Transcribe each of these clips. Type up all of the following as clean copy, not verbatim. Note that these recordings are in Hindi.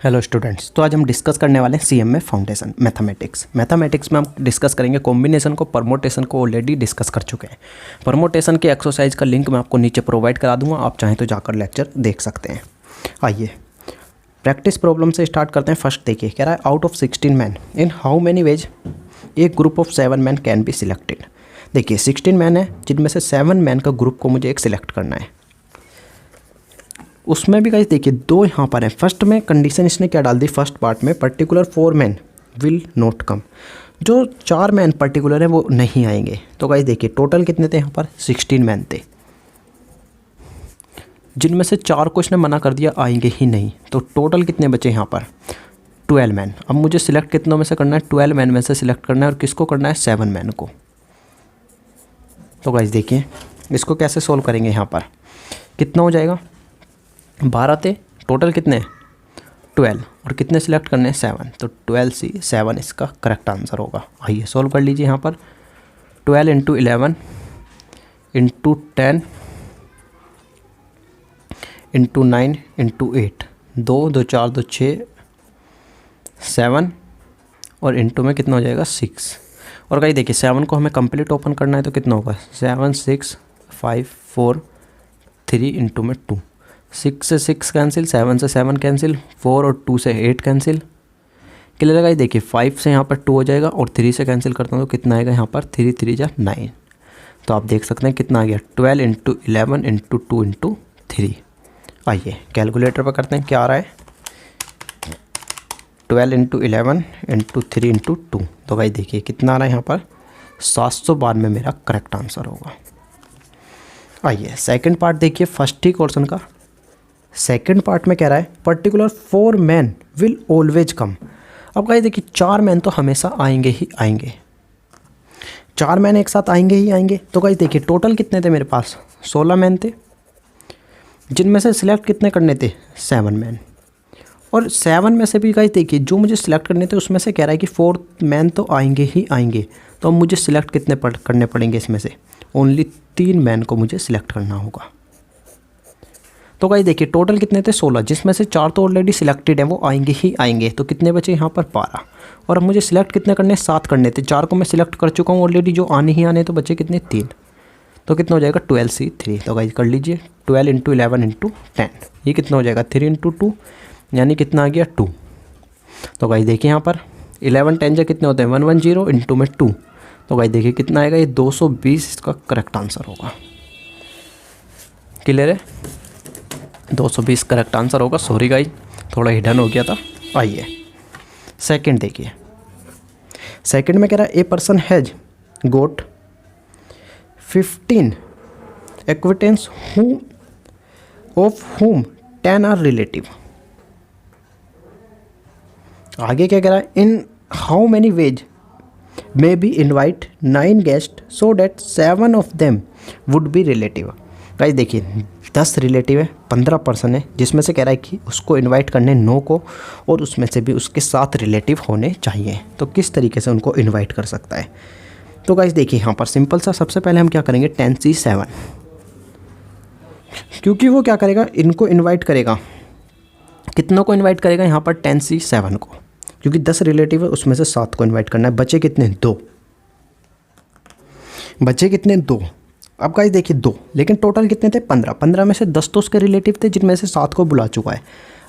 हेलो स्टूडेंट्स, तो आज हम डिस्कस करने वाले हैं सीएमए फाउंडेशन मैथमेटिक्स में हम डिस्कस करेंगे कॉम्बिनेशन को, परमोटेशन को ऑलरेडी डिस्कस कर चुके हैं। परमोटेशन के एक्सरसाइज का लिंक मैं आपको नीचे प्रोवाइड करा दूंगा, आप चाहें तो जाकर लेक्चर देख सकते हैं। आइए प्रैक्टिस प्रॉब्लम से स्टार्ट करते हैं। फर्स्ट देखिए, कह रहा है out of 16 man in how many veg A group of 7 man can be selected. देखिए 16 मैन है, जिनमें से 7 मैन का ग्रुप को मुझे एक सिलेक्ट करना है। उसमें भी गाइस देखिए दो यहाँ पर है। फर्स्ट में कंडीशन इसने क्या डाल दी, फर्स्ट पार्ट में particular 4 man will not come, जो 4 मैन पर्टिकुलर है वो नहीं आएंगे। तो गाइस देखिए टोटल कितने थे यहाँ पर, 16 मैन थे, जिनमें से 4 को इसने मना कर दिया, आएंगे ही नहीं। तो टोटल कितने बचे यहाँ पर, 12 मैन। अब मुझे सिलेक्ट कितनों में से करना है, 12 मैन में से सिलेक्ट करना है। और किसको करना है, 7 मैन को। तो गाइस देखिए इसको कैसे सोल्व करेंगे, यहाँ पर कितना हो जाएगा, 12 थे टोटल, कितने 12, और कितने सिलेक्ट करने हैं, 7। तो 12C7 इसका करेक्ट आंसर होगा। आइए सोल्व कर लीजिए। यहाँ पर 12 × 11 × 10 × 9 × 8, 2 2 4 2 6 7, और इंटू में कितना हो जाएगा, 6। और कहीं देखिए 7 को हमें कंप्लीट ओपन करना है, तो कितना होगा, 7 6 5 4 3 इंटू में 2, 6 से 6 कैंसिल, 7 से 7 कैंसिल, 4 और 2 से 8 कैंसिल। क्लियर है। देखिए 5 से यहाँ पर 2 हो जाएगा, और 3 से कैंसिल करता हूँ तो कितना आएगा यहाँ पर, 3 3 जा 9। तो आप देख सकते हैं कितना आ गया, 12 × 11 × 2 × 3। आइए कैलकुलेटर पर करते हैं क्या आ रहा है, 12 × 11 × 3 × 2। तो भाई देखिए कितना आ रहा है यहाँ पर, 792 मेरा करेक्ट आंसर होगा। आइए सेकंड पार्ट देखिए, फर्स्ट ही क्वेश्चन का सेकंड पार्ट में कह रहा है particular 4 man will always come. अब गाइस देखिए 4 मैन तो हमेशा आएंगे ही आएंगे, 4 मैन एक साथ आएंगे ही आएंगे। तो गाइस देखिए टोटल कितने थे मेरे पास, 16 मैन थे, जिनमें से सिलेक्ट कितने करने थे, 7 मैन। और 7 में से भी गाइस देखिए जो मुझे सिलेक्ट करने थे उसमें से कह रहा है कि 4 मैन तो आएंगे ही आएंगे। तो अब मुझे सिलेक्ट कितने करने पड़ेंगे, इसमें से ओनली 3 मैन को मुझे सिलेक्ट करना होगा। तो गाइस देखिए टोटल कितने थे, 16, जिसमें से 4 तो ऑलरेडी सिलेक्टेड हैं, वो आएंगे ही आएंगे। तो कितने बचे यहाँ पर, 12। और अब मुझे सिलेक्ट कितने करने, 7 करने थे, 4 को मैं सिलेक्ट कर चुका हूँ ऑलरेडी, जो आने ही आने, तो बचे कितने, 3। तो कितना हो जाएगा, 12C3। तो गाइस कर लीजिए 12 × 11 × 10, ये कितना हो जाएगा, 3 × 2, यानी कितना आ गया, 2। तो गाइस देखिए यहाँ पर 11 10 कितने होते हैं, 110 इंटू में 2। तो गाइस देखिए कितना आएगा, ये 220 इसका करेक्ट आंसर होगा। क्लियर है, 220 करेक्ट आंसर होगा। सॉरी गाइस, थोड़ा हिडन हो गया था। आइए सेकंड देखिए, सेकंड में कह रहा है a person has got 15 acquaintances of whom 10 are relative. आगे क्या कह रहा है, in how many ways may be invite 9 guest so that 7 of them would be relative. Guys देखिए 10 रिलेटिव है, 15 पर्सन है, जिसमें से कह रहा है कि उसको इनवाइट करने 9 को, और उसमें से भी उसके 7 रिलेटिव होने चाहिए। तो किस तरीके से उनको इनवाइट कर सकता है। तो गाइस देखिए यहाँ पर सिंपल सा, सबसे पहले हम क्या करेंगे, 10C7, क्योंकि वो क्या करेगा, इनको इनवाइट करेगा, कितनों को इनवाइट करेगा यहाँ पर, 10C7 को, क्योंकि 10 रिलेटिव है, उसमें से 7 को इनवाइट करना है। बचे कितने, 2, बचे कितने, 2। अब गाइस देखिए 2, लेकिन टोटल कितने थे, 15। 15 में से 10 तो उसके रिलेटिव थे, जिनमें से 7 को बुला चुका है।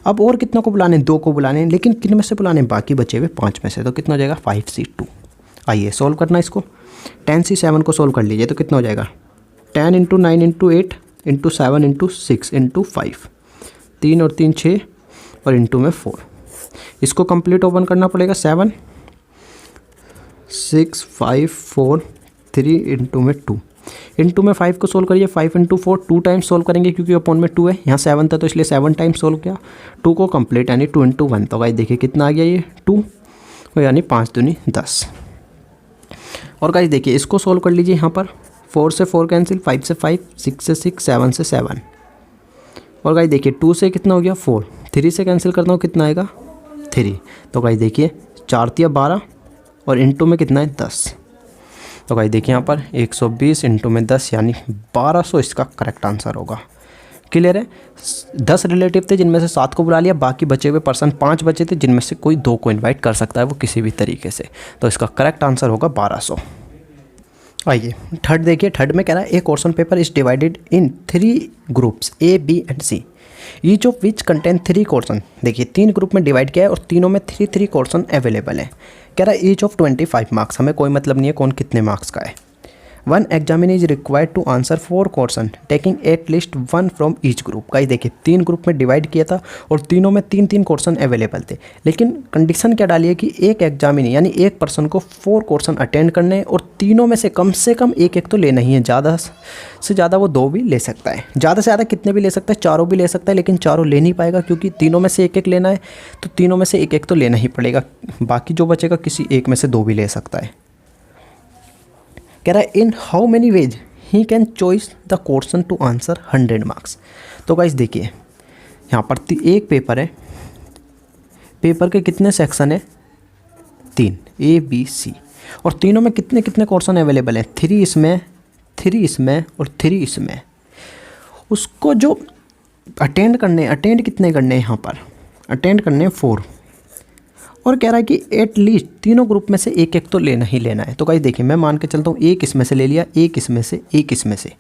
अब और कितनों को बुलाने, 2 को बुलाने, लेकिन किन में से बुलाने, बाकी बचे हुए 5 में से। तो कितना हो जाएगा, 5C2। आइए सोल्व करना इसको, 10C7 को सोल्व कर लीजिए। तो कितना हो जाएगा, 10 × 9 × 8 × 7 × 6 × 5, 3 और 3 6, और इंटू में 4। इसको कंप्लीट ओपन करना पड़ेगा, 7 6 5 4 3 इंटू में 2, इंटू में 5 को सोल्व करिए, 5 × 4 2 टाइम्स सोल्व करेंगे, क्योंकि अपॉन में 2 है, यहाँ 7 था तो इसलिए 7 टाइम्स सोल्व किया। 2 को कंप्लीट यानी 2 × 1। तो गाइस देखिए कितना आ गया, ये 2, यानी 5 दूनी 10। और गाइस देखिए इसको सोल्व कर लीजिए, यहाँ पर 4 से 4 कैंसिल, 5 से 5, 6 से 6, 7 से 7। और गाइस देखिए 2 से कितना हो गया, 4, 3 से कैंसिल करता हूँ, कितना आएगा, 3। तो गाइस देखिए 4 × 12, और इंटू में कितना है, 10। तो गाइस देखिए यहाँ पर 120 इंटू में 10 यानी 1200 इसका करेक्ट आंसर होगा। क्लियर है। 10 रिलेटिव थे जिनमें से 7 को बुला लिया, बाकी बचे हुए पर्सन 5 बचे थे जिनमें से कोई 2 को इनवाइट कर सकता है वो किसी भी तरीके से। तो इसका करेक्ट आंसर होगा 1200। आइए थर्ड देखिए, थर्ड में कह रहा है a question paper is divided in 3 groups A B and C each of which contain 3 question. देखिए 3 ग्रुप में डिवाइड किया है और तीनों में 3 क्वेश्चन अवेलेबल है। कह रहा है ईच ऑफ 25 मार्क्स, हमें कोई मतलब नहीं है कौन कितने मार्क्स का है। 1 examiner is required to answer 4 question taking at least 1 from each group. का देखिए 3 ग्रुप में डिवाइड किया था और तीनों में 3 क्वेश्चन अवेलेबल थे, लेकिन कंडीशन क्या डाली है कि एक एग्जामिनर यानी एक पर्सन को 4 क्वेश्चन अटेंड करने हैं और तीनों में से कम एक तो लेना ही है। ज़्यादा से ज़्यादा वो 2 भी ले सकता है, ज़्यादा से ज़्यादा कितने भी ले सकता है, 4 भी ले सकता है, लेकिन 4 ले नहीं पाएगा क्योंकि तीनों में से एक लेना है, तो तीनों में से एक तो लेना ही पड़ेगा। बाकी जो बचेगा किसी एक में से 2 भी ले सकता है। कह रहा है in how many ways he can choice the question to answer 100 marks. तो गाइस देखिए यहाँ पर एक पेपर है, पेपर के कितने सेक्शन है, 3 A B C, और तीनों में कितने क्वेश्चन अवेलेबल हैं, 3 इसमें 3 इसमें और 3 इसमें। उसको जो अटेंड कितने करने हैं, यहाँ पर अटेंड करने हैं 4, और कह रहा है कि एटलीस्ट तीनों ग्रुप में से एक तो लेना ही लेना है। तो गाइस देखिए मैं मान के चलता हूँ एक इसमें से ले लिया, एक इसमें से, एक इसमें से,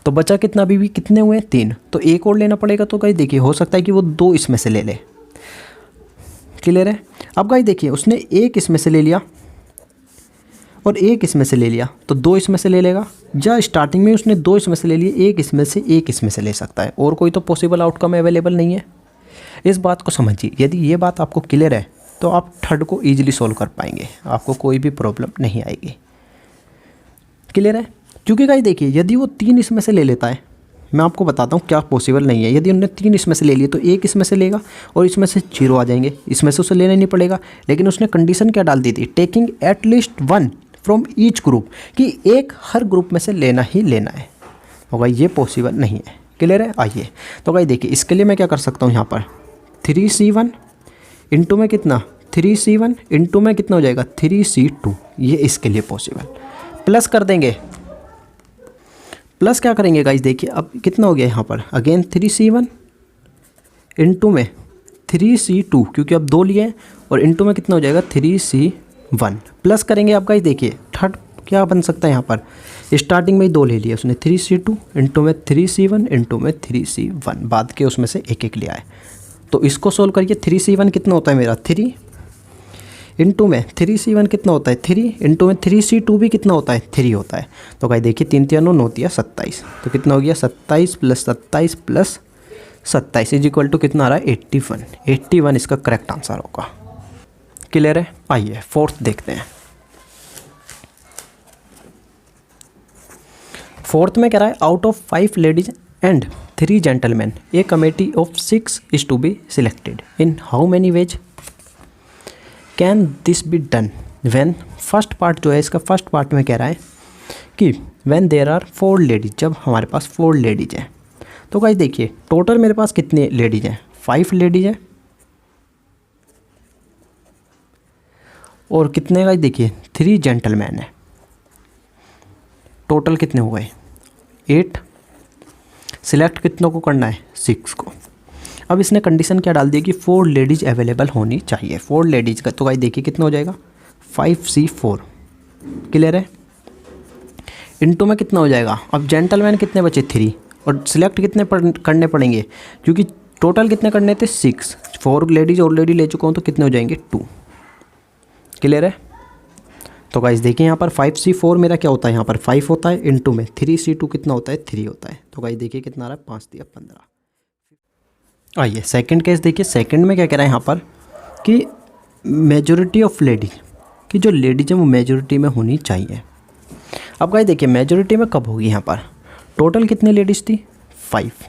तो बचा कितना, अभी भी कितने हुए, 3, तो एक और लेना पड़ेगा। तो गाइस देखिए हो सकता है कि वो 2 इसमें से ले ले। क्लियर है। अब गाइस देखिए उसने एक इसमें से ले लिया और एक इसमें से ले लिया, तो 2 इसमें से ले लेगा, या स्टार्टिंग में उसने 2 इसमें से ले लिए, एक इसमें से, एक इसमें से ले सकता है, और कोई तो पॉसिबल आउटकम अवेलेबल नहीं है। इस बात को समझिए, यदि ये बात आपको क्लियर है तो आप थर्ड को ईजिली सॉल्व कर पाएंगे, आपको कोई भी प्रॉब्लम नहीं आएगी। क्लियर है। क्योंकि गाइस देखिए यदि वो 3 इसमें से ले लेता है, मैं आपको बताता हूँ क्या पॉसिबल नहीं है। यदि उन्होंने 3 इसमें से ले लिए तो एक इसमें से लेगा और इसमें से 0 आ जाएंगे, इसमें से उसे लेना नहीं पड़ेगा। लेकिन उसने कंडीशन क्या डाल दी थी, taking at least 1 from each group, कि एक हर ग्रुप में से लेना ही लेना है। तो भाई ये पॉसिबल नहीं है। क्लियर है। आइए तो भाई देखिए इसके लिए मैं क्या कर सकता हूँ, यहाँ पर 3C1 इंटू में कितना, 3C1 इंटू में कितना हो जाएगा, 3C2, ये इसके लिए पॉसिबल। प्लस कर देंगे, प्लस क्या करेंगे गाइस देखिए, अब कितना हो गया यहाँ पर, अगेन 3C1 इंटू में 3C2, क्योंकि अब 2 लिए हैं, और इंटू में कितना हो जाएगा 3C1, प्लस करेंगे। अब गाइस देखिए थर्ड क्या बन सकता है, यहाँ पर स्टार्टिंग में ही 2 ले लिया उसने, 3C2 इंटू में 3C1 इंटू में 3C1, बाद के उसमें से एक लिया है। तो इसको सोल्व करिए, 3C1 कितना होता है मेरा 3, इंटू में 3C1 कितना होता है 3, इंटू में 3C2 भी कितना होता है 3 होता है। तो भाई देखिए 3 3 9 9 27, तो कितना हो गया 27 + 27 + 27 इज इक्वल टू कितना आ रहा है 81। 81 इसका करेक्ट आंसर होगा। क्लियर है। आइए फोर्थ देखते हैं। फोर्थ में कह रहा है out of 5 ladies and 3 gentleman a committee of 6 is to be selected in how many ways can this be done when. First part जो है इसका, फर्स्ट पार्ट में कह रहा है कि व्हेन देयर आर 4 लेडीज, जब हमारे पास 4 लेडीज हैं। तो गाइस देखिए टोटल मेरे पास कितने लेडीज हैं, 5 लेडीज हैं, और कितने गाइस देखिए 3 जेंटलमैन हैं। टोटल कितने हो गए 8। सिलेक्ट कितनों को करना है 6 को। अब इसने कंडीशन क्या डाल दी कि 4 लेडीज अवेलेबल होनी चाहिए, 4 लेडीज का। तो गाइस देखिए कितना हो जाएगा 5C4। क्लियर है। इंटू में कितना हो जाएगा, अब जेंटलमैन कितने बचे 3, और सिलेक्ट कितने करने पड़ेंगे, क्योंकि टोटल कितने करने थे 6, 4 लेडीज ऑलरेडी ले चुका हूँ, तो कितने हो जाएंगे 2। क्लियर है। तो गाइस देखिए यहाँ पर 5C4 मेरा क्या होता है, यहाँ पर 5 होता है, इंटू में 3C2 कितना होता है 3 होता है। तो गाइस देखिए कितना आ रहा है 5 × 15। आइए सेकंड केस देखिए। सेकंड में क्या कह रहा है यहाँ पर कि मेजॉरिटी ऑफ लेडीज, कि जो लेडीज है वो मेजॉरिटी में होनी चाहिए। अब गाइस देखिए मेजॉरिटी में कब होगी, यहाँ पर टोटल कितनी लेडीज़ थी 5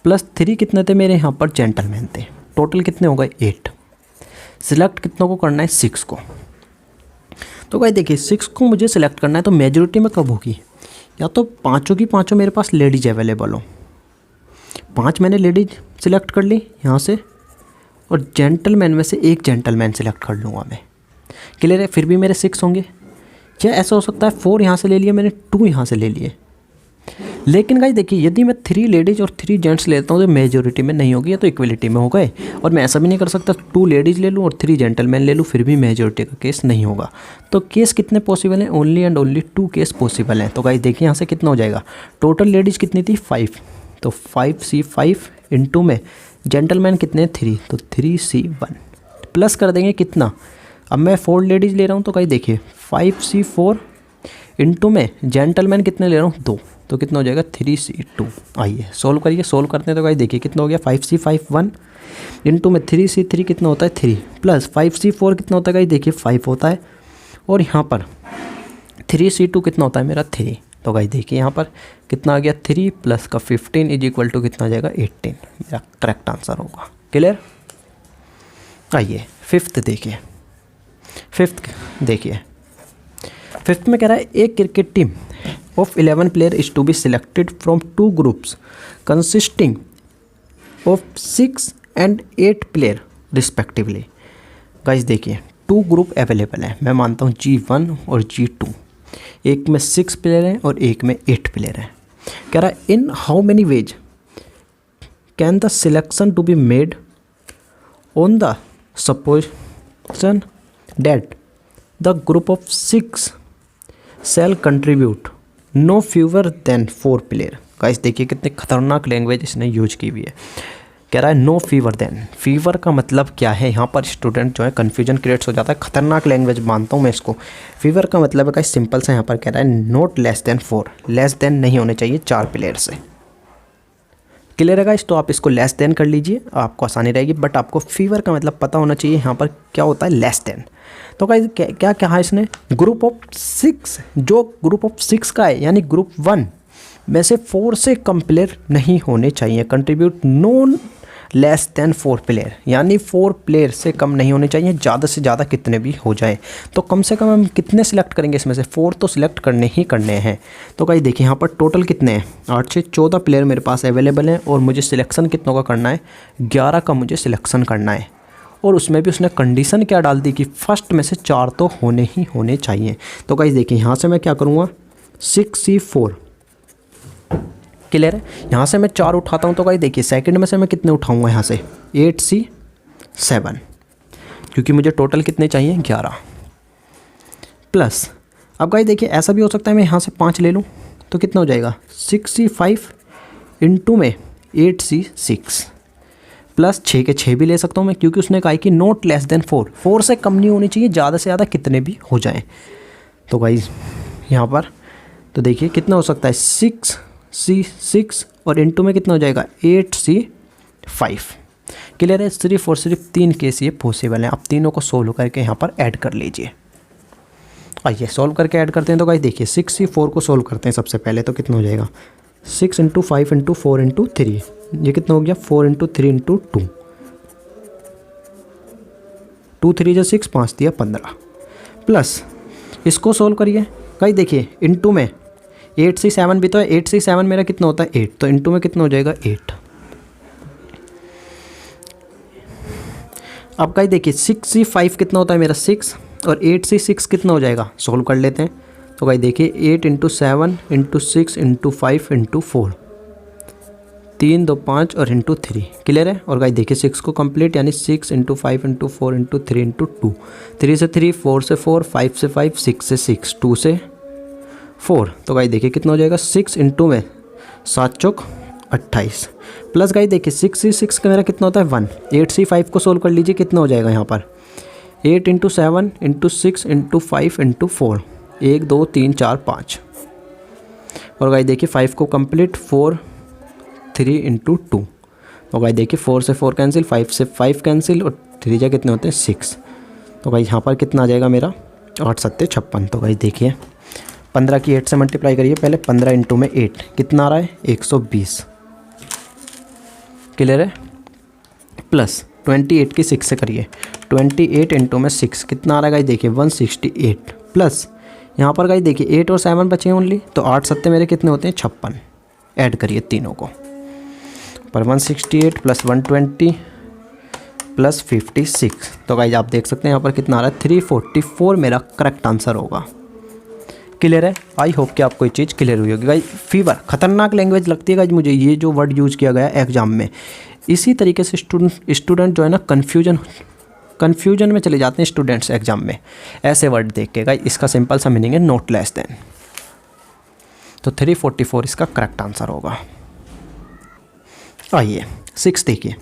+ 3 कितने थे मेरे यहाँ पर जेंटलमैन थे, टोटल कितने हो गए 8। सिलेक्ट कितनों को करना है 6 को। तो गाइस देखिए 6 को मुझे सिलेक्ट करना है, तो मेजॉरिटी में कब होगी, या तो पाँचों की पाँचों मेरे पास लेडीज अवेलेबल हो, 5 मैंने लेडीज सिलेक्ट कर ली यहाँ से, और जेंटलमैन में से एक जेंटलमैन सिलेक्ट कर लूँगा मैं। क्लियर है। फिर भी मेरे 6 होंगे, या ऐसा हो सकता है 4 यहाँ से ले लिया मैंने, 2 यहाँ से ले लिए, लेकिन गाइस देखिए यदि मैं 3 लेडीज़ और 3 जेंट्स लेता हूँ तो मेजोरिटी में नहीं होगी, या तो इक्वलिटी में हो गए। और मैं ऐसा भी नहीं कर सकता 2 लेडीज़ ले लूँ और 3 जेंटलमैन ले लूँ, फिर भी मेजोरिटी का केस नहीं होगा। तो केस कितने पॉसिबल हैं? Only and only 2 case possible हैं। तो गाइस देखिए यहाँ से कितना हो जाएगा, टोटल लेडीज़ कितनी थी 5, तो 5C5 इंटू में जेंटलमैन कितने 3, तो 3C1 प्लस कर देंगे कितना, अब मैं 4 लेडीज़ ले रहा हूँ तो गाइस देखिए 5C4 इंटू में जेंटलमैन कितने ले रहा हूँ 2, तो कितना हो जाएगा 3C2। आइए सोल्व करिए, सोल्व करते हैं तो गाइस देखिए कितना हो गया 5C5 1 इंटू में 3C3 कितना होता है 3 प्लस 5C4 कितना होता है गाइस देखिए 5 होता है, और यहाँ पर 3C2 कितना होता है मेरा 3। तो गाइस देखिए यहाँ पर कितना आ गया 3 प्लस का 15 इज इक्वल टू कितना आ जाएगा 18, मेरा करेक्ट आंसर होगा। क्लियर? आइए फिफ्थ देखिए, फिफ्थ में कह रहा है एक cricket team of 11 player is to be selected from 2 groups consisting of 6 and 8 player respectively। Guys देखिए 2 ग्रुप अवेलेबल हैं, मैं मानता हूँ G1 और G2, एक में 6 प्लेयर हैं और एक में 8 प्लेयर हैं। कह रहा है in how many ways can the selection to be made on the supposition that the group of 6 shall contribute no fewer than 4 player. Guys देखिए कितने खतरनाक लैंग्वेज इसने यूज की हुई है। कह रहा है नो फीवर देन, फीवर का मतलब क्या है, यहाँ पर स्टूडेंट जो है कन्फ्यूजन क्रिएट्स हो जाता है। खतरनाक लैंग्वेज मानता हूँ मैं इसको। फीवर का मतलब है गाइस सिंपल सा, यहाँ पर कह रहा है note less than 4, less than नहीं होने चाहिए 4 प्लेयर से। क्लियर है गाइस? तो आप इसको लेस देन कर लीजिए, आपको आसानी रहेगी, बट आपको फीवर का मतलब पता होना चाहिए यहाँ पर क्या होता है लेस देन। तो गाइस क्या कहा इसने, ग्रुप ऑफ 6, जो ग्रुप ऑफ 6 का है यानी ग्रुप 1 में से 4 से कम प्लेयर नहीं होने चाहिए। Contribute non less than 4 player, यानी 4 प्लेयर से कम नहीं होने चाहिए, ज़्यादा से ज़्यादा कितने भी हो जाए। तो कम से कम हम कितने सिलेक्ट करेंगे, इसमें से 4 तो सिलेक्ट करने ही करने हैं। तो गाइस देखिए यहाँ पर टोटल कितने हैं, 8 से 14 प्लेयर मेरे पास अवेलेबल हैं, और मुझे सिलेक्शन कितनों का करना है, 11 का मुझे सिलेक्शन करना है। और उसमें भी उसने कंडीशन क्या डाल दी कि फर्स्ट में से 4 तो होने ही होने चाहिए। तो गाइस देखिए यहाँ से मैं क्या करूँगा 6C4, क्लियर है? यहाँ से मैं 4 उठाता हूँ तो गाइस देखिए सेकंड में से मैं कितने उठाऊँगा यहाँ से 8C7, क्योंकि मुझे टोटल कितने चाहिए 11 प्लस। अब गाइस देखिए ऐसा भी हो सकता है मैं यहाँ से 5 ले लूँ तो कितना हो जाएगा 6C5 इंटू में 8C6 प्लस 6 के 6 भी ले सकता हूँ मैं, क्योंकि उसने कहा कि नोट लेस देन 4, 4 से कम नहीं होनी चाहिए, ज़्यादा से ज़्यादा कितने भी हो जाएं। तो गाइस यहाँ पर तो देखिए कितना हो सकता है 6C6 और इंटू में कितना हो जाएगा 8C5। क्लियर है? सिर्फ और सिर्फ 3 केस ये पॉसिबल हैं। आप तीनों को सोल्व करके यहाँ पर ऐड कर लीजिए। आइए सोल्व करके ऐड करते हैं। तो गाइस देखिए 6C4 को सोल्व करते हैं सबसे पहले, तो कितना हो जाएगा 6 इंटू 5 इंटू 4 इंटू 3, ये कितना हो गया 4 इंटू 3 इंटू 2, 2 3 जो 6, 5 दिया 15 प्लस इसको सोल्व करिए। गाइस देखिए इंटू में 8C7 भी तो है, 8C7 मेरा कितना होता है 8, तो इंटू में कितना हो जाएगा 8। अब गाइस देखिए 6C5 कितना होता है मेरा 6, और 8C6 कितना हो जाएगा, सोल्व कर लेते हैं। तो गाइस देखिए 8 इंटू 7 इंटू 6 इंटू 5 इंटू 4, 3 2 5 और इंटू 3। क्लियर है? और गाइस देखिए 6 को कंप्लीट, यानी 6 इंटू 5 इंटू 4 इंटू 3 इंटू 2, 3 से 3, 4 से 4, 5 से 5, 6 से 6, 2 से 4। तो गाइस देखिए कितना हो जाएगा 6 इंटू में 7 चौक 28 प्लस गाइस देखिए 6C6 का मेरा कितना होता है 1, 8C5 को सोल्व कर लीजिए, कितना हो जाएगा यहाँ पर 8 इंटू 7 इंटू 6 इंटू 5 इंटू 4, 1 2 3 4 5। और गाइस देखिए 5 को कंप्लीट 4 3 इंटू 2। तो गाइस देखिए 4 से 4 कैंसिल, 5 से 5 कैंसिल, और 3 जा कितने होते हैं 6। तो गाइस यहाँ पर कितना आ जाएगा मेरा 8 7 56। तो गाइस देखिए 15 की 8 से मल्टीप्लाई करिए पहले, 15 इंटू में 8 कितना आ रहा है 120। क्लियर है? प्लस 28 की 6 से करिए, 28 इंटू में 6 कितना आ रहा है गाइस देखिए 168 प्लस यहाँ पर गाइस देखिए 8 और 7 बचे हैं ओनली, तो 8 7 मेरे कितने होते हैं 56। ऐड करिए तीनों को, पर 168 प्लस 120 प्लस 56। तो गाइस आप देख सकते हैं यहाँ पर कितना आ रहा है 344 मेरा करेक्ट आंसर होगा। क्लियर है? आई होप कि आपको ये चीज़ क्लियर हुई होगी गाइज। फीवर खतरनाक लैंग्वेज लगती है गाइज मुझे, ये जो वर्ड यूज़ किया गया एग्जाम में। इसी तरीके से स्टूडेंट जो है ना कन्फ्यूजन में चले जाते हैं स्टूडेंट्स एग्जाम में ऐसे वर्ड देख के गाइज। इसका सिंपल सा मीनिंग है नॉट लेस देन। तो 344 इसका करेक्ट आंसर होगा। आइए 6 देखिए।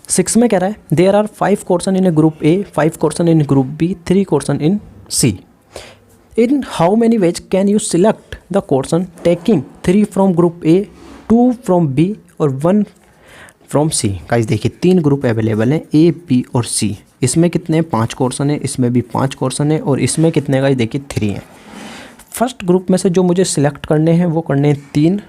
6 में कह रहा है there are 5 question in a group A, 5 question in group B, 3 question in C. In how many ways can you select the question taking 3 from group A, 2 from B और 1 फ्रॉम सी। गाइस देखिए 3 ग्रुप अवेलेबल हैं ए, बी और सी। इसमें कितने 5 क्वेश्चन है, इसमें भी 5 क्वेश्चन है और इसमें कितने गाइस देखिए 3 हैं। फर्स्ट ग्रुप में से जो मुझे सिलेक्ट करने हैं वो करने हैं 3,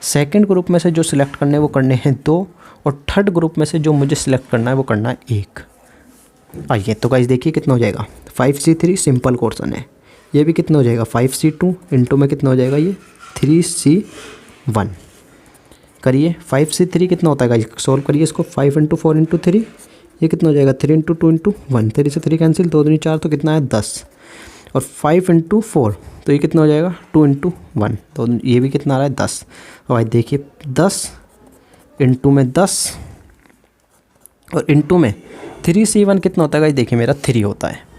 सेकंड ग्रुप में से जो सिलेक्ट करने हैं वो करने हैं 2 और थर्ड ग्रुप में से जो मुझे सिलेक्ट करना है वो करना है 1। आइए तो गाइस देखिए कितना हो जाएगा 5C3 सिंपल क्वेश्चन है। ये भी कितना हो जाएगा 5C2 इंटू में कितना हो जाएगा ये 3C1। करिए 5C3 कितना होता है गाइस, सॉल्व करिए इसको। 5 × 4 × 3 ये कितना हो जाएगा 3 × 2 × 1। 3 से 3 कैंसिल, 2 दूनी 4 तो कितना है 10 और 5 × 4 तो ये कितना हो जाएगा 2 × 1 तो ये भी कितना आ रहा है 10। और भाई देखिए 10 इंटू में 10 और इंटू में 3C1 कितना होता है गाइस देखिए मेरा 3 होता है।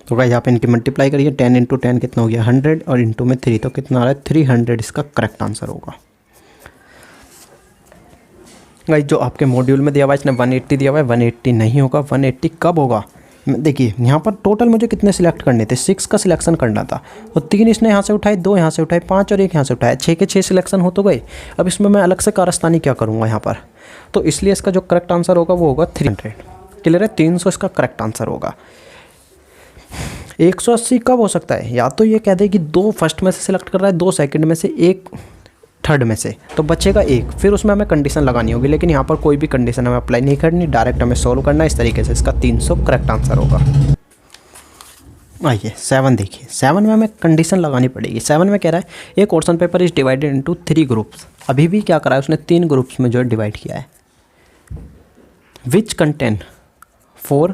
तो गाइस आप इनकी मल्टीप्लाई करिए 10 × 10 कितना हो गया 100 और इंटू में 3 तो कितना आ रहा है 300 इसका करेक्ट आंसर होगा। गाइस जो आपके मॉड्यूल में दिया हुआ है इसने 180 दिया हुआ है, 180 नहीं होगा। 180 कब होगा देखिए यहाँ पर टोटल मुझे कितने सिलेक्ट करने थे 6 का सिलेक्शन करना था और 3 इसने यहाँ से उठाए, 2 यहाँ से उठाए, 5 और 1 यहाँ से उठाए, 6 के 6 सिलेक्शन हो तो गए। अब इसमें मैं अलग से कारस्तानी क्या करूँगा यहाँ पर, तो इसलिए इसका जो करेक्ट आंसर होगा वो होगा 300। क्लियर है? 300 इसका करेक्ट आंसर होगा। 180 कब हो सकता है, या तो ये कह दे कि 2 फर्स्ट में से सिलेक्ट कर रहा है, 2 सेकंड में से, 1 थर्ड में से, तो बचेगा 1, फिर उसमें हमें कंडीशन लगानी होगी। लेकिन यहाँ पर कोई भी कंडीशन हमें अप्लाई नहीं करनी, डायरेक्ट हमें सोल्व करना है। इस तरीके से इसका 300 करेक्ट आंसर होगा। आइए 7 देखिए। 7 में हमें कंडीशन लगानी पड़ेगी। 7 में कह रहा है a question paper is divided into 3 groups. अभी भी क्या करा है उसने 3 ग्रुप्स में जो है डिवाइड किया है। Which contain 4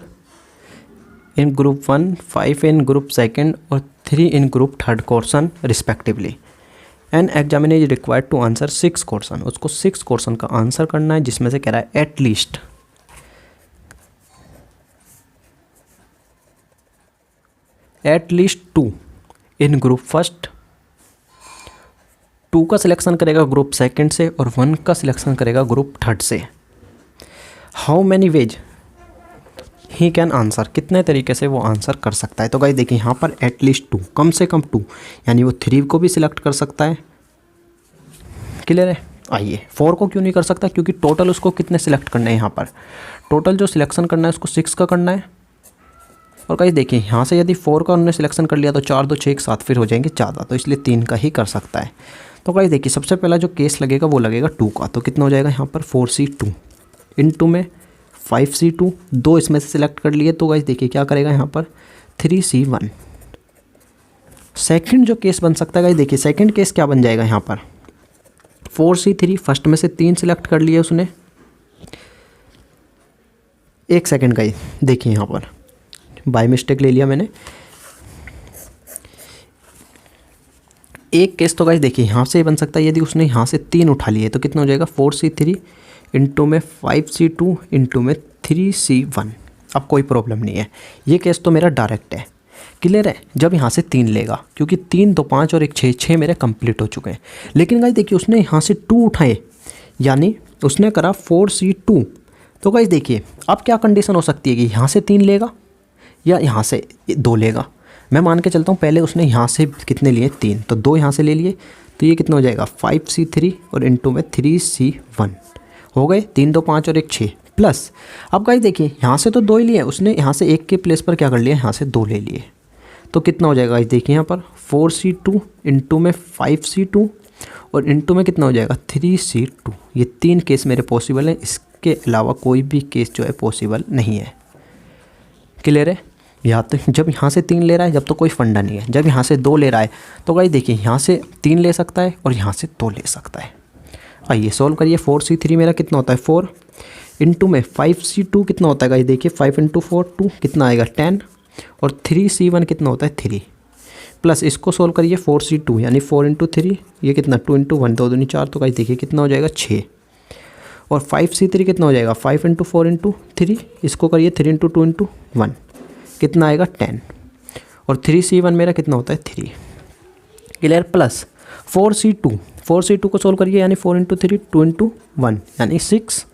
in group 1, 5 in group second और 3 in group third question respectively. An examiner is required to answer 6 question. उसको 6 क्वेश्चन का आंसर करना है जिसमें से कह रहा है एटलीस्ट 2 इन ग्रुप फर्स्ट, 2 का सिलेक्शन करेगा ग्रुप सेकंड से और 1 का सिलेक्शन करेगा ग्रुप थर्ड से। How many veg he can answer, कितने तरीके से वो आंसर कर सकता है। तो गाइस देखिए यहाँ पर एटलीस्ट 2, कम से कम 2, यानी वो 3 को भी सिलेक्ट कर सकता है। क्लियर है? आइए 4 को क्यों नहीं कर सकता, क्योंकि टोटल उसको कितने सिलेक्ट करने हैं। यहाँ पर टोटल जो सिलेक्शन करना है उसको 6 का करना है। और गाइस देखिए यहाँ से यदि 4 का उन्होंने सिलेक्शन कर लिया तो 4 2 6 एक साथ फिर हो जाएंगे ज़्यादा, तो इसलिए 3 का ही कर सकता है। तो गाइस देखिए सबसे पहला जो केस लगेगा वो लगेगा 2 का। तो कितना हो जाएगा यहाँ पर 4C2 इंटू में 5C2, 2 इसमें से सिलेक्ट कर लिए तो गाइस देखिए क्या करेगा यहाँ पर 3C1। सेकंड जो केस बन सकता है गाइस देखिए सेकंड केस क्या बन जाएगा यहाँ पर 4C3, फर्स्ट में से 3 सिलेक्ट कर लिए उसने। एक सेकंड गाइस देखिए यहाँ पर बाय मिस्टेक ले लिया मैंने। एक केस तो गाइस देखिए यहाँ से बन सकता है यदि उसने यहाँ से 3 उठा लिए तो कितना हो जाएगा 4C3 इंटू में 5C2 इंटू में 3C1। अब कोई प्रॉब्लम नहीं है, ये केस तो मेरा डायरेक्ट है। क्लियर है? जब यहाँ से 3 लेगा, क्योंकि 3 2 5 और 1 6, 6 मेरे कंप्लीट हो चुके हैं। लेकिन गाइस देखिए उसने यहाँ से 2 उठाए, यानी उसने करा 4C2। तो गाइस देखिए अब क्या कंडीशन हो सकती है कि यहाँ से 3 लेगा या यहाँ से 2 लेगा। मैं मान के चलता हूँ पहले उसने यहाँ से कितने लिए 3, तो 2 यहाँ से ले लिए, तो ये कितना हो जाएगा 5C3 और इंटू में 3C1 हो गए। 3 2 5 और 1 6 प्लस। अब गाइस देखिए यहाँ से तो 2 ही लिए, उसने यहाँ से 1 के प्लेस पर क्या कर लिया यहाँ से 2 ले लिए, तो कितना हो जाएगा गाइस देखिए यहाँ पर 4C2 इंटू में 5C2 और इंटू में कितना हो जाएगा 3C2। ये 3 केस मेरे पॉसिबल हैं, इसके अलावा कोई भी केस जो है पॉसिबल नहीं है। क्लियर है? या तो जब यहाँ से 3 ले रहा है जब तो कोई फंडा नहीं है, जब यहाँ से 2 ले रहा है तो गाइस देखिए यहाँ से 3 ले सकता है और यहाँ से 2 ले सकता है। आइए सॉल्व करिए। 4C3 मेरा कितना होता है 4 इंटू में 5C2 कितना होता है गाइस देखिए 5 × 4 2 कितना आएगा 10, और 3C1 कितना होता है 3, प्लस इसको सोल्व करिए 4C2 यानी 4 इंटू 3, ये कितना 2 इंटू 1, 2 दूनी 4, तो गाइस देखिए कितना हो जाएगा 6, और 5C3 कितना हो जाएगा 5 इंटू 4 इंटू 3, इसको करिए 3 इंटू 2 इंटू 1, कितना आएगा 10, और 3C1 मेरा कितना होता है 3, क्लियर, प्लस 4C2 को सोल्व करिए यानी 4 इंटू 3 2 इंटू 1 यानी 6,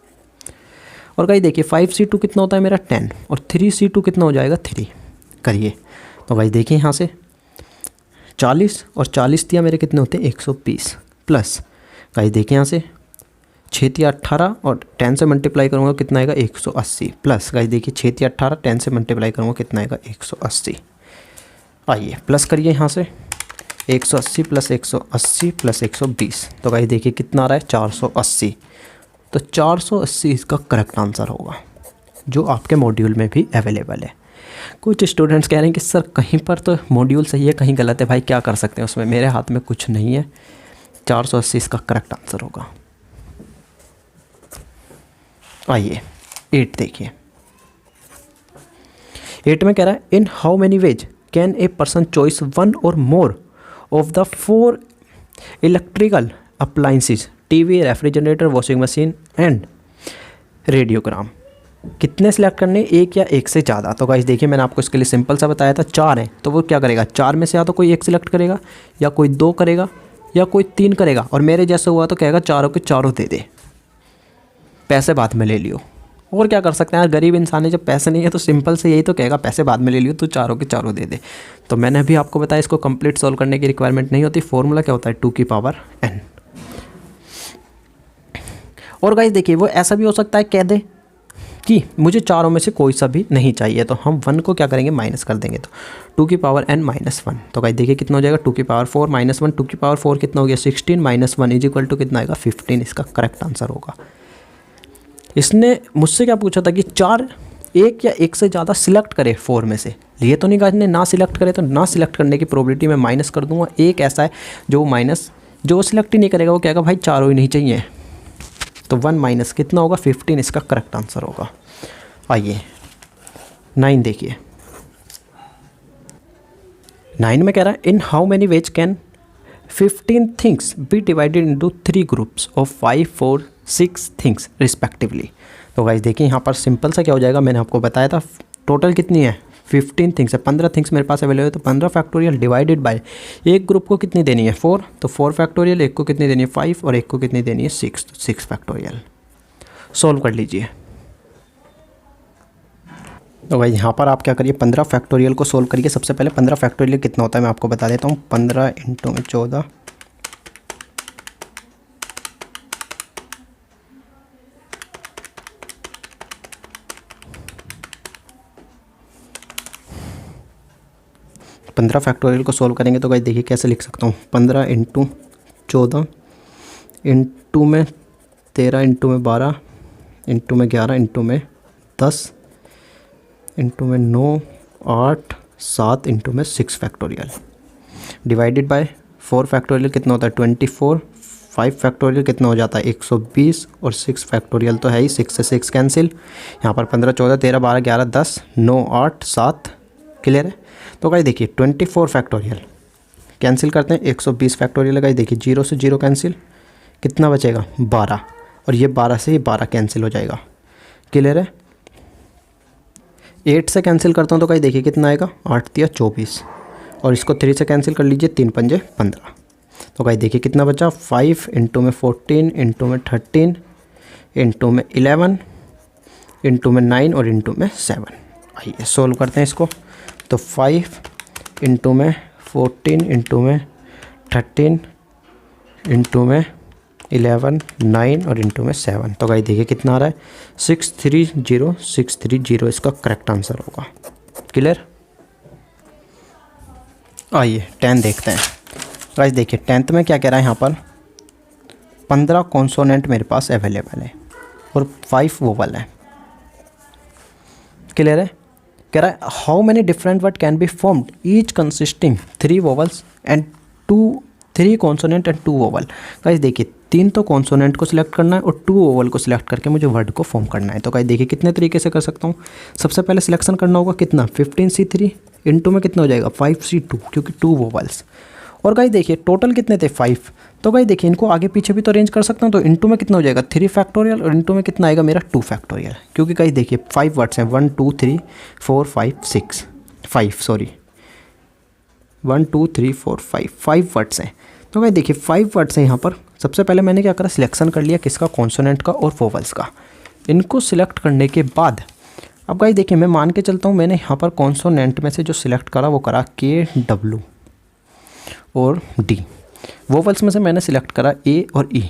और गाइस देखिए 5C2 कितना होता है मेरा 10, और 3C2 कितना हो जाएगा 3, करिए, तो गाइस देखिए यहाँ से 40 और 40 दिया मेरे कितने होते हैं 120, प्लस गाइस देखिए यहाँ से 6 या 18 और 10 से मल्टीप्लाई करूँगा कितना आएगा 180, प्लस गाइस देखिए 6 या 18 10 से मल्टीप्लाई करूँगा कितना आएगा 180, आइए प्लस करिए यहाँ से 180 प्लस 180 प्लस 120, तो गाइस देखिए कितना आ रहा है 480, तो 480 इसका करेक्ट आंसर होगा जो आपके मॉड्यूल में भी अवेलेबल है। कुछ स्टूडेंट्स कह रहे हैं कि सर कहीं पर तो मॉड्यूल सही है कहीं गलत है, भाई क्या कर सकते हैं उसमें, मेरे हाथ में कुछ नहीं है, 480 इसका करेक्ट आंसर होगा। आइए 8 देखिए, 8 में कह रहा है in how many ways can a person choice one or more of the 4 electrical appliances TV, refrigerator, washing machine and radiogram, कितने सिलेक्ट करने, एक या एक से ज़्यादा। तो गाइस देखिए मैंने आपको इसके लिए सिंपल सा बताया था, 4 है तो वो क्या करेगा 4 में से या तो कोई एक सिलेक्ट करेगा या कोई 2 करेगा या कोई 3 करेगा, और मेरे जैसे हुआ तो कहेगा चारों के चारों दे दे, पैसे बाद में ले लियो। और क्या कर सकते हैं यार, गरीब इंसान है, जब पैसे नहीं है तो सिंपल से यही तो कहेगा पैसे बाद में ले लियो, तो चारों के चारों दे दे। तो मैंने अभी आपको बताया इसको कंप्लीट सॉल्व करने की रिक्वायरमेंट नहीं होती, फॉर्मूला क्या होता है 2 की पावर n। और गाइस देखिए वो ऐसा भी हो सकता है कह दे कि मुझे चारों में से कोई सा भी नहीं चाहिए, तो हम 1 को क्या करेंगे माइनस कर देंगे, तो 2 की पावर n माइनस 1, तो गाइस देखिए कितना हो जाएगा 2 की पावर 4 माइनस 1, 2 की पावर 4 कितना हो गया 16 माइनस 1 इज इक्वल टू कितना आएगा 15, इसका करेक्ट आंसर होगा। इसने मुझसे क्या पूछा था कि 4 एक या एक से ज़्यादा सिलेक्ट करे 4 में से, ये तो नहीं कहा इसने ना सिलेक्ट करे, तो ना सिलेक्ट करने की प्रोबेबिलिटी मैं माइनस कर दूंगा, एक ऐसा है जो माइनस जो सिलेक्ट ही नहीं करेगा वो कहेगा भाई चारों ही नहीं चाहिए, तो 1 माइनस कितना होगा 15, इसका करेक्ट आंसर होगा। आइए 9 देखिए, 9 में कह रहा है in how many ways can 15 things be divided into 3 groups of 5 4 6 things respectively. तो गाइस देखिए यहाँ पर सिंपल सा क्या हो जाएगा, मैंने आपको बताया था टोटल कितनी है 15 थिंग्स है, 15 थिंग्स मेरे पास अवेलेबल है, तो 15 फैक्टोरियल डिवाइडेड बाय एक ग्रुप को कितनी देनी है 4, तो 4 फैक्टोरियल, एक को कितनी देनी है 5 और एक को कितनी देनी है 6, तो 6 फैक्टोरियल। सॉल्व कर लीजिए। तो भाई यहाँ पर आप क्या करिए 15 फैक्टोरियल को सोल्व करिए। सबसे पहले 15 फैक्टोरियल कितना होता है मैं आपको बता देता हूँ, 15 इंटू में 14 15 फैक्टोरियल को सोल्व करेंगे तो भाई देखिए कैसे लिख सकता हूँ, 15 इंटू 14 इंटू में 13 इंटू में 12 इंटू में 11 इंटू में 10 इंटू में 9 8 7 इंटू में 6 फैक्टोरियल डिवाइडेड बाय 4 फैक्टोरियल कितना होता है 24, 5 फैक्टोरियल कितना हो जाता है 120 और 6 फैक्टोरियल तो है ही, 6 से 6 कैंसिल, यहाँ पर 15 14 13 12 11 10 9 8 7 क्लियर है। तो गाइस देखिए 24 फैक्टोरियल कैंसिल करते हैं, 120 फैक्टोरियल गाइस देखिए 0 से 0 कैंसिल, कितना बचेगा 12, और ये 12 से ये 12 कैंसिल हो जाएगा, क्लियर है। 8 से कैंसिल करता हूँ तो गाइस देखिए कितना आएगा 8 या 24, और इसको 3 से कैंसिल कर लीजिए, 3 पंजे 15, तो गाइस देखिए कितना बचा 5 इंटू में 14 इंटू में 13 इंटू में 11 इंटू में 9 और इंटू में 7। आइए सोल्व करते हैं इसको, तो 5 इंटू में 14 इंटू में 13 इंटू में 11 9 और इंटू में 7, तो गाइस देखिए कितना आ रहा है 630 इसका करेक्ट आंसर होगा, क्लियर। आइए 10 देखते हैं। गाइस देखिए 10th में क्या कह रहा है यहाँ पर 15 कॉन्सोनेंट मेरे पास अवेलेबल है और 5 वोवल है, क्लियर है। कह रहा है how many different word can be formed each consisting 3 vowels and 2 3 consonant and 2 vowel. Guys देखिए 3 तो कॉन्सोनेंट को सिलेक्ट करना है और 2 वोवल को सिलेक्ट करके मुझे वर्ड को फॉर्म करना है। तो गाइस देखिए कितने तरीके से कर सकता हूँ। सबसे पहले सिलेक्शन करना होगा कितना 15C3 इंटू में कितना हो जाएगा 5C2 क्योंकि 2 वोवल्स। और गाइस देखिए टोटल कितने थे 5। तो गाइस देखिए इनको आगे पीछे भी तो अरेंज कर सकता हूँ। तो इंटू में कितना हो जाएगा 3 फैक्टोरियल और इंटू में कितना आएगा मेरा 2 फैक्टोरियल क्योंकि गाइस देखिए 5 वर्ड्स हैं 1 2 3 4 5 6 5 सॉरी 1 2 3 4 5 वर्ड्स हैं। तो गाइस देखिए 5 वर्ड्स हैं यहाँ पर। सबसे पहले मैंने क्या करा सिलेक्शन कर लिया किसका कॉन्सोनेंट का और वोवल्स का। इनको सिलेक्ट करने के बाद अब गाइस देखिए मैं मान के चलता हूँ मैंने यहाँ पर कॉन्सोनेंट में से जो सिलेक्ट करा वो करा के डब्ल्यू और डी। वोवल्स में से मैंने सिलेक्ट करा ए और ई।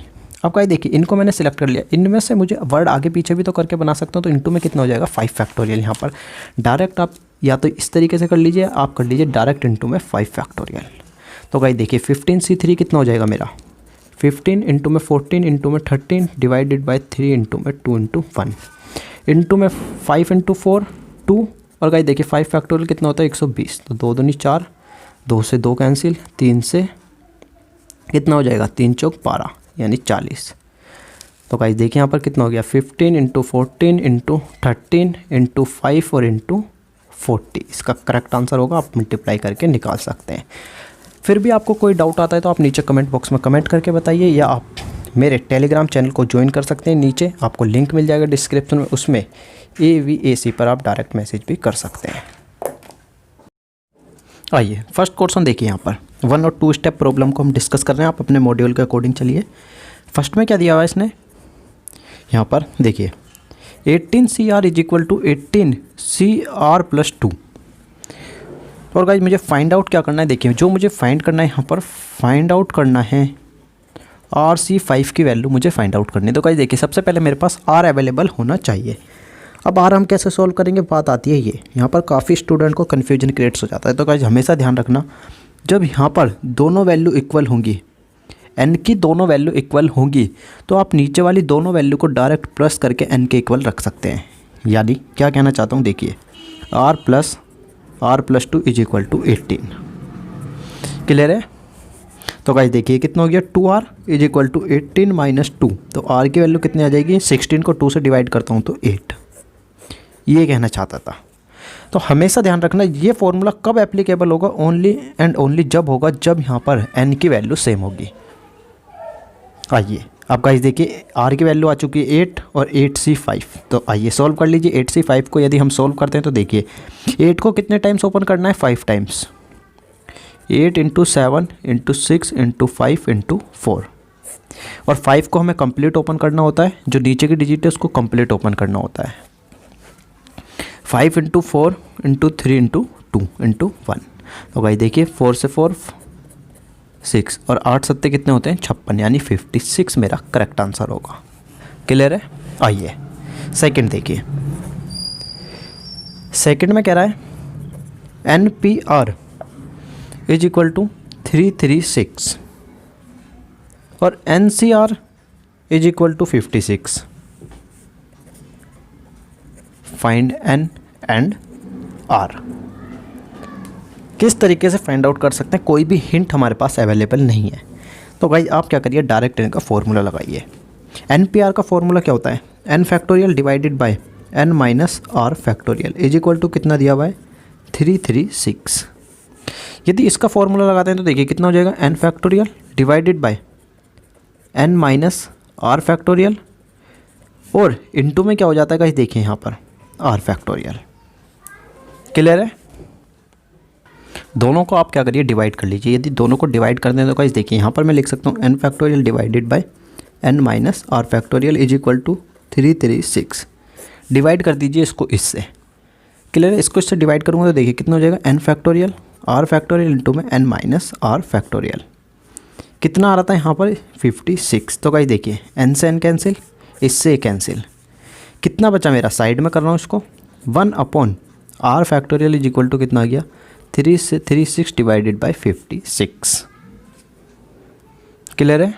अब गाइस देखिए इनको मैंने सिलेक्ट कर लिया। इनमें से मुझे वर्ड आगे पीछे भी तो करके बना सकता हूँ। तो इंटू में कितना हो जाएगा 5 फैक्टोरियल। यहाँ पर डायरेक्ट आप या तो इस तरीके से कर लीजिए आप कर लीजिए डायरेक्ट इंटू में 5 फैक्टोरियल। तो गाइस देखिए 15C3 कितना हो जाएगा मेरा 15 इंटू में 14 इंटू में 13 डिवाइडेड बाई 3 इंटू में 2 इंटू 1 इंटू में 5 इंटू 4 2। और गाइस देखिए 5 फैक्टोरियल कितना होता है 120। तो 2 दूनी 4 2 से 2 कैंसिल 3 से कितना हो जाएगा 3 चौक 12 यानी 40। तो गाइस देखिए यहाँ पर कितना हो गया 15 इंटू 14 इंटू 13 इंटू 5 और इंटू 40। इसका करेक्ट आंसर होगा। आप मल्टीप्लाई करके निकाल सकते हैं। फिर भी आपको कोई डाउट आता है तो आप नीचे कमेंट बॉक्स में कमेंट करके बताइए या आप मेरे टेलीग्राम चैनल को ज्वाइन कर सकते हैं। नीचे आपको लिंक मिल जाएगा डिस्क्रिप्शन में, उसमें AVAC पर आप डायरेक्ट मैसेज भी कर सकते हैं। आइए फर्स्ट क्वेश्चन देखिए। यहाँ पर 1 और 2 स्टेप प्रॉब्लम को हम डिस्कस कर रहे हैं। आप अपने मॉड्यूल के अकॉर्डिंग चलिए। फर्स्ट में क्या दिया हुआ है इसने यहाँ पर देखिए 18CR is equal to 18CR plus 2। और गाइस मुझे फाइंड आउट क्या करना है। देखिए जो मुझे फाइंड करना है यहाँ पर फाइंड आउट करना है RC5 की वैल्यू मुझे फाइंड आउट करनी है। तो गाइस देखिए सबसे पहले मेरे पास R अवेलेबल होना चाहिए। अब R हम कैसे सॉल्व करेंगे बात आती है ये। यहाँ पर काफ़ी स्टूडेंट को कन्फ्यूजन क्रिएट्स हो जाता है। तो गाइस हमेशा ध्यान रखना जब यहाँ पर दोनों वैल्यू इक्वल होंगी n की दोनों वैल्यू इक्वल होंगी तो आप नीचे वाली दोनों वैल्यू को डायरेक्ट प्लस करके n के इक्वल रख सकते हैं। यानी क्या कहना चाहता हूँ देखिए R plus 2 is equal to 18। Clear है। तो गाइस देखिए कितना हो गया 2R is equal to 18 minus 2। तो R की वैल्यू कितनी आ जाएगी 16 को 2 से डिवाइड करता हूँ तो 8। ये कहना चाहता था। तो हमेशा ध्यान रखना ये फॉर्मूला कब एप्लीकेबल होगा ओनली एंड ओनली जब होगा जब यहाँ पर n की वैल्यू सेम होगी। आइए अब गाइस देखिए R की वैल्यू आ चुकी है 8 और 8C5। तो आइए सॉल्व कर लीजिए। 8C5 को यदि हम सॉल्व करते हैं तो देखिए 8 को कितने टाइम्स ओपन करना है 5 times. 8 into 7 into 6 into 5 into 4। और 5 को हमें कंप्लीट ओपन करना होता है। जो नीचे की डिजिट है उसको कंप्लीट ओपन करना होता है। 5 इंटू 4 इंटू 3 इंटू 2 इंटू 1। तो गाइस देखिए 4 से 4 6 और 8 सत्ते कितने होते हैं 56 यानी 56 मेरा करेक्ट आंसर होगा। क्लियर है। आइए सेकंड देखिए। सेकंड में कह रहा है NPR इज इक्वल टू 336 और NCR is equal to 56। Find N and R। किस तरीके से फाइंड आउट कर सकते हैं। कोई भी हिंट हमारे पास अवेलेबल नहीं है। तो भाई आप क्या करिए डायरेक्ट इनका फॉर्मूला लगाइए। NPR का फॉर्मूला क्या होता है n factorial divided by n minus R factorial is equal to कितना दिया हुआ है 336। यदि इसका फॉर्मूला लगाते हैं तो देखिए कितना हो जाएगा n factorial divided by n minus R factorial और इनटू में क्या हो जाता है गाइस देखिए यहाँ पर R फैक्टोरियल। क्लियर है। दोनों को आप क्या करिए डिवाइड कर लीजिए। यदि दोनों को डिवाइड कर दें तो गाइस देखिए यहाँ पर मैं लिख सकता हूँ n factorial divided by n minus R factorial is equal to 336। Divide कर दीजिए इसको इससे। क्लियर है। इसको इससे डिवाइड करूँगा तो देखिए कितना हो जाएगा n factorial R factorial into में n माइनस R फैक्टोरियल। कितना आ रहा था यहाँ पर 56। तो गाइस देखिए n से n कैंसिल इससे कैंसिल। कितना बचा मेरा साइड में कर रहा हूँ इसको 1 upon R factorial is equal to कितना आ गया 3 से 36 डिवाइडेड बाय 56। क्लियर है।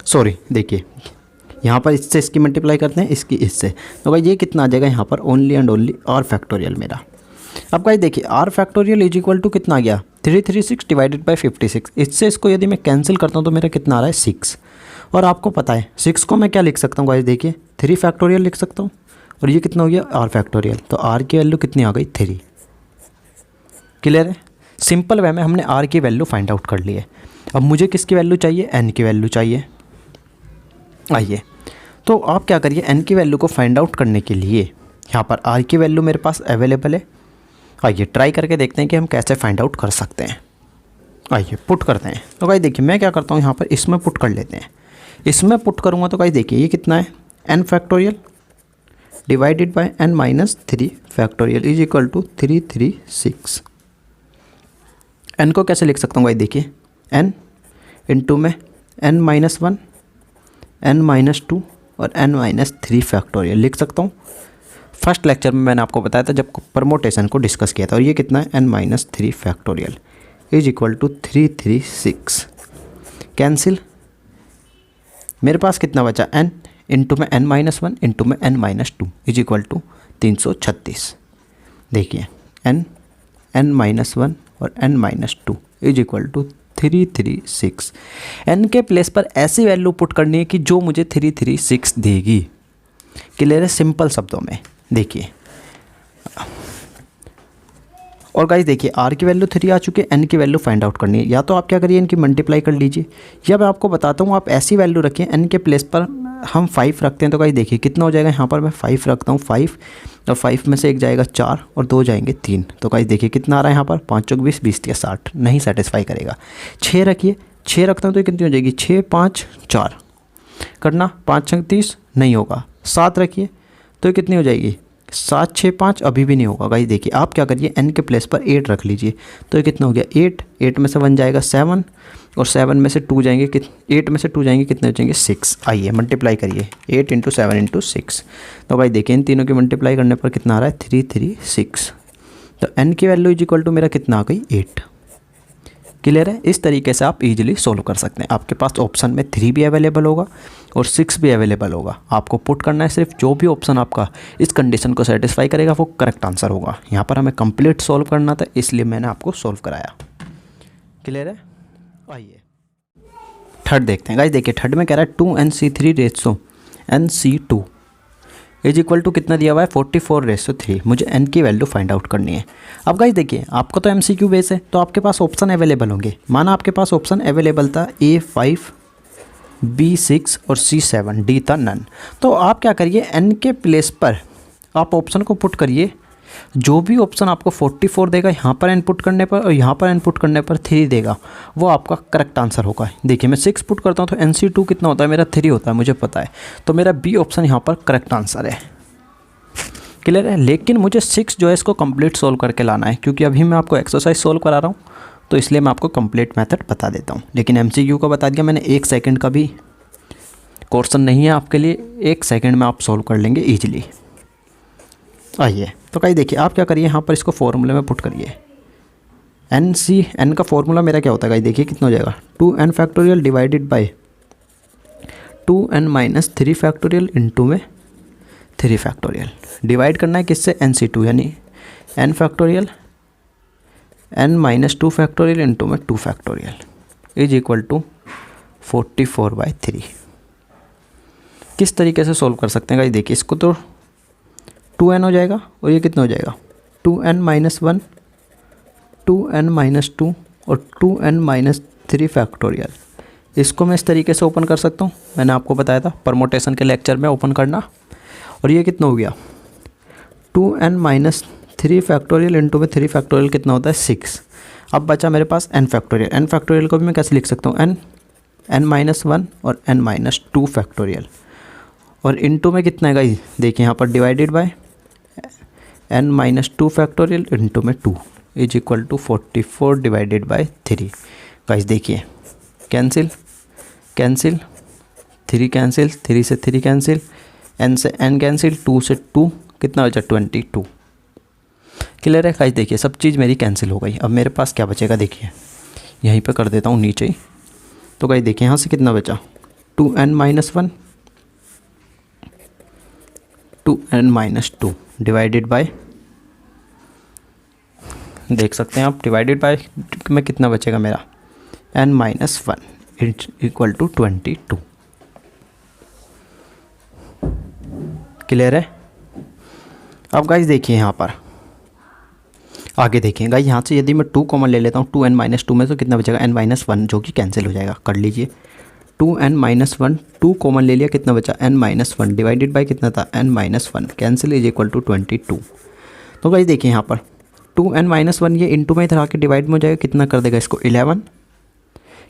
सॉरी देखिए यहाँ पर इससे इसकी मल्टीप्लाई करते हैं इसकी इससे। तो भाई ये कितना आ जाएगा यहाँ पर only and only R factorial मेरा। अब भाई देखिए R factorial is equal to कितना आ गया 336 डिवाइडेड बाई 56, इससे इसको यदि मैं कैंसिल करता हूँ तो मेरा कितना आ रहा है 6। और आपको पता है 6 को मैं क्या लिख सकता हूँ गाइस, देखिए 3 फैक्टोरियल लिख सकता हूँ, और ये कितना हो गया r फैक्टोरियल, तो r की वैल्यू कितनी आ गई 3। क्लियर है, सिंपल वे में हमने r की वैल्यू फाइंड आउट कर ली है। अब मुझे किसकी वैल्यू चाहिए, n की वैल्यू चाहिए। आइए, तो आप क्या करिए, n की वैल्यू को फाइंड आउट करने के लिए यहाँ पर r की वैल्यू मेरे पास अवेलेबल है। आइए ट्राई करके देखते हैं कि हम कैसे फाइंड आउट कर सकते हैं। आइए पुट करते हैं। तो भाई देखिए मैं क्या करता हूँ, यहाँ पर इसमें पुट कर लेते हैं। इसमें पुट करूँगा तो भाई देखिए ये कितना है, n factorial divided by n minus 3 factorial is equal to 336। n को कैसे लिख सकता हूँ भाई, देखिए n इंटू में n माइनस 1, n माइनस 2 और n माइनस 3 फैक्टोरियल लिख सकता हूँ। फर्स्ट लेक्चर में मैंने आपको बताया था जब परमोटेशन को डिस्कस किया था, और ये कितना है n minus 3 factorial is equal to 336। Cancel, मेरे पास कितना बचा, n इंटू में n माइनस 1 इंटू में n minus 2 is equal to 336। देखिए n माइनस 1 और n minus 2 is equal to 336। n के प्लेस पर ऐसी वैल्यू पुट करनी है कि जो मुझे 336 देगी। क्लियर है, सिंपल शब्दों में देखिए। और गाइस देखिए r की वैल्यू 3 आ चुकी है, n की वैल्यू फाइंड आउट करनी है। या तो आप क्या करिए, इनकी मल्टीप्लाई कर लीजिए, या मैं आपको बताता हूँ आप ऐसी वैल्यू रखिए, n के प्लेस पर हम 5 रखते हैं। तो गाइस देखिए कितना हो जाएगा, यहाँ पर मैं 5 रखता हूँ, 5 और 5 में से एक जाएगा 4 और 2 जाएंगे 3। तो गाइस देखिए कितना आ रहा है यहाँ पर, 5 चौक 20, 20 या 60, नहीं सेटिस्फाई करेगा। 6 रखिए, 6 रखता हूँ तो कितनी हो जाएगी, 6 5 4 करना, 5 छंग 30 नहीं होगा। 7 रखिए तो कितनी हो जाएगी, 7 6 5 अभी भी नहीं होगा। गाइस देखिए आप क्या करिए, n के प्लेस पर 8 रख लीजिए, तो ये कितना हो गया 8, 8 में से 1 जाएगा 7 और 7 में से 2 जाएंगे, 8 में से 2 जाएंगे, कितने हो जाएंगे 6। आइए मल्टीप्लाई करिए, 8 इंटू 7 इंटू 6। तो भाई देखिए इन तीनों की मल्टीप्लाई करने पर कितना आ रहा है 336। तो n की वैल्यू इज इक्वल टू मेरा कितना आ गई 8। क्लियर है, इस तरीके से आप इजीली सोल्व कर सकते हैं। आपके पास ऑप्शन में 3 भी अवेलेबल होगा और 6 भी अवेलेबल होगा। आपको पुट करना है सिर्फ, जो भी ऑप्शन आपका इस कंडीशन को सेटिस्फाई करेगा वो करेक्ट आंसर होगा। यहाँ पर हमें कंप्लीट सोल्व करना था, इसलिए मैंने आपको सोल्व कराया। क्लियर है, आइए थर्ड देखते हैं। गाइस देखिए थर्ड में कह रहा है 2nc3 ratio nc2 is equal to कितना दिया हुआ है 44:3। मुझे n की वैल्यू फाइंड आउट करनी है। अब गाइस देखिए आपको तो MCQ बेस है, तो आपके पास ऑप्शन अवेलेबल होंगे। माना आपके पास ऑप्शन अवेलेबल था A5 B6 और C7, D था नन। तो आप क्या करिए, n के प्लेस पर आप ऑप्शन को पुट करिए, जो भी ऑप्शन आपको 44 देगा यहाँ पर इनपुट करने पर और यहाँ पर इनपुट करने पर 3 देगा, वो आपका करेक्ट आंसर होगा। देखिए मैं 6 पुट करता हूँ तो NC2 कितना होता है मेरा 3 होता है, मुझे पता है। तो मेरा बी ऑप्शन यहाँ पर करेक्ट आंसर है। क्लियर है, लेकिन मुझे 6 जो है इसको कंप्लीट सोल्व करके लाना है, क्योंकि अभी मैं आपको एक्सरसाइज सोल्व करा रहा हूँ, तो इसलिए मैं आपको कंप्लीट मेथड बता देता हूँ। लेकिन MCQ को बता दिया मैंने, 1 सेकेंड का भी क्वेश्चन नहीं है आपके लिए, 1 सेकेंड में आप सोल्व कर लेंगे ईजिली। आइए तो कहीं देखिए आप क्या करिए, यहाँ पर इसको फॉर्मूले में पुट करिए। n का फॉर्मूला मेरा क्या होता है, देखिए कितना हो जाएगा 2n factorial divided bye 2n minus 3 factorial into में 3 फैक्टोरियल। डिवाइड करना है किससे, NC2 यानी n factorial n minus 2 factorial into में 2 फैक्टोरियल इज इक्वल टू 44/3। किस तरीके से सोल्व कर सकते हैं गाइस, देखिए इसको तो 2n हो जाएगा और ये कितना हो जाएगा 2n माइनस 1, 2n माइनस 2 और 2n माइनस 3 फैक्टोरियल। इसको मैं इस तरीके से ओपन कर सकता हूँ, मैंने आपको बताया था परमोटेशन के लेक्चर में ओपन करना। और ये कितना हो गया 2n माइनस 3 फैक्टोरियल इंटू में 3 फैक्टोरियल कितना होता है 6। अब बचा मेरे पास n फैक्टोरियल। n फैक्टोरियल को भी मैं कैसे लिख सकता हूँ, n माइनस 1 और n माइनस 2 फैक्टोरियल। और इंटू में कितना है गाइस, देखिए यहाँ पर divided by n minus 2 factorial into में 2 इज इक्वल टू 44/3। गाइस देखिए कैंसिल कैंसिल, 3 कैंसिल, 3 से 3 कैंसिल, n से n कैंसिल, 2 से 2 कितना बचा 22। क्लियर है गाइस, देखिए सब चीज़ मेरी कैंसिल हो गई। अब मेरे पास क्या बचेगा, देखिए यहीं पे कर देता हूँ नीचे ही। तो गाइस देखिए यहाँ से कितना बचा 2n minus 1 2n minus 2 divided by देख सकते हैं आप, डिवाइडेड बाय में कितना बचेगा मेरा n-1 इक्वल टू 22। क्लियर है। अब गाइस देखिए यहाँ पर आगे देखिए गाइस, यहाँ से यदि मैं 2 कॉमन ले लेता हूँ 2n-2 में, तो कितना बचेगा n-1 जो कि कैंसिल हो जाएगा। कर लीजिए 2n-1, 2 कॉमन ले लिया, कितना बचा n-1 डिवाइडेड बाय कितना था n-1 cancel is equal to 22। तो गाइस देखिए यहाँ पर 2n-1 ये इंटू में इधर आके डिवाइड में हो जाएगा, कितना कर देगा इसको 11।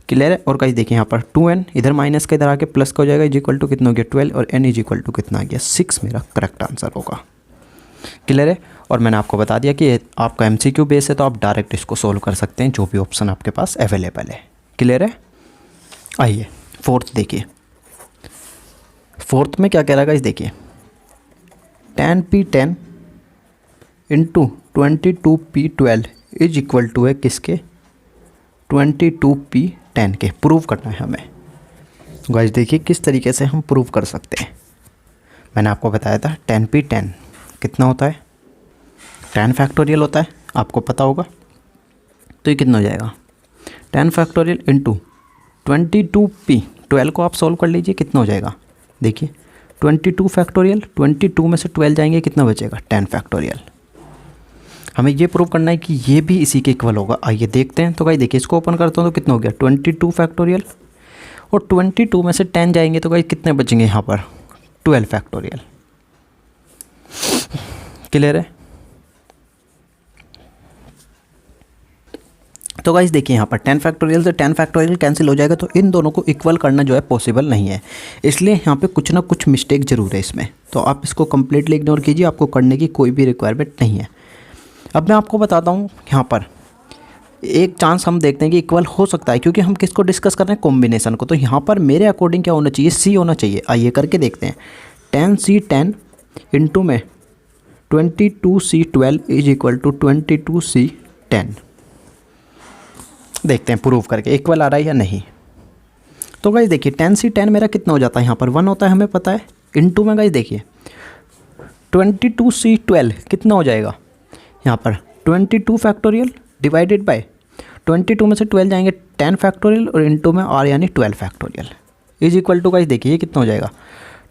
क्लियर है। और गाइस देखिए यहाँ पर 2n इधर माइनस का इधर आके प्लस का हो जाएगा, इज इक्वल टू कितना हो गया 12 और n इज इक्वल टू कितना आ गया 6 मेरा करेक्ट आंसर होगा। क्लियर है। और मैंने आपको बता दिया कि आपका MCQ बेस है तो आप डायरेक्ट इसको सोल्व कर सकते हैं जो भी ऑप्शन आपके पास अवेलेबल है। क्लियर है। आइए फोर्थ देखिए, फोर्थ में क्या कह रहा है गाइस, देखिए tan P10 into 22P12 is equal to है किसके 22P10 के। प्रूव करना है हमें। गाइस देखिए किस तरीके से हम प्रूव कर सकते हैं। मैंने आपको बताया था tan P10 कितना होता है 10 फैक्टोरियल होता है, आपको पता होगा। तो ये कितना हो जाएगा 10 फैक्टोरियल इंटू 22P12 को आप सोल्व कर लीजिए, कितना हो जाएगा देखिए 22 फैक्टोरियल, 22 में से 12 जाएंगे, कितना बचेगा 10 फैक्टोरियल। हमें ये प्रूव करना है कि ये भी इसी के इक्वल होगा। आइए देखते हैं। तो भाई देखिए इसको ओपन करता हूँ तो कितना हो गया 22 फैक्टोरियल, और 22 में से 10 जाएंगे तो भाई कितने बचेंगे यहाँ पर 12 फैक्टोरियल। क्लियर है। तो गाइस देखिए यहाँ पर 10 फैक्टोरियल से 10 फैक्टोरियल कैंसिल हो जाएगा, तो इन दोनों को इक्वल करना जो है पॉसिबल नहीं है, इसलिए यहाँ पे कुछ ना कुछ मिस्टेक ज़रूर है इसमें। तो आप इसको कम्प्लीटली इग्नोर कीजिए, आपको करने की कोई भी रिक्वायरमेंट नहीं है। अब मैं आपको बताता हूँ यहाँ पर एक चांस हम देखते हैं कि इक्वल हो सकता है, क्योंकि हम किसको डिस्कस कर रहे हैं कॉम्बिनेशन को। तो यहाँ पर मेरे अकॉर्डिंग क्या होना चाहिए C होना चाहिए। आइए करके देखते हैं 10C10 इंटू में 22C12 is equal to 22C10। देखते हैं प्रूव करके इक्वल आ रहा है या नहीं। तो गाइस देखिए 10C10 मेरा कितना हो जाता है यहाँ पर 1 होता है, हमें पता है। इंटू में गाइस देखिए 22C12 कितना हो जाएगा यहाँ पर 22 फैक्टोरियल डिवाइडेड बाय 22 में से 12 जाएंगे 10 फैक्टोरियल, और इंटू में R यानी 12 factorial is equal to guys देखिए ये कितना हो जाएगा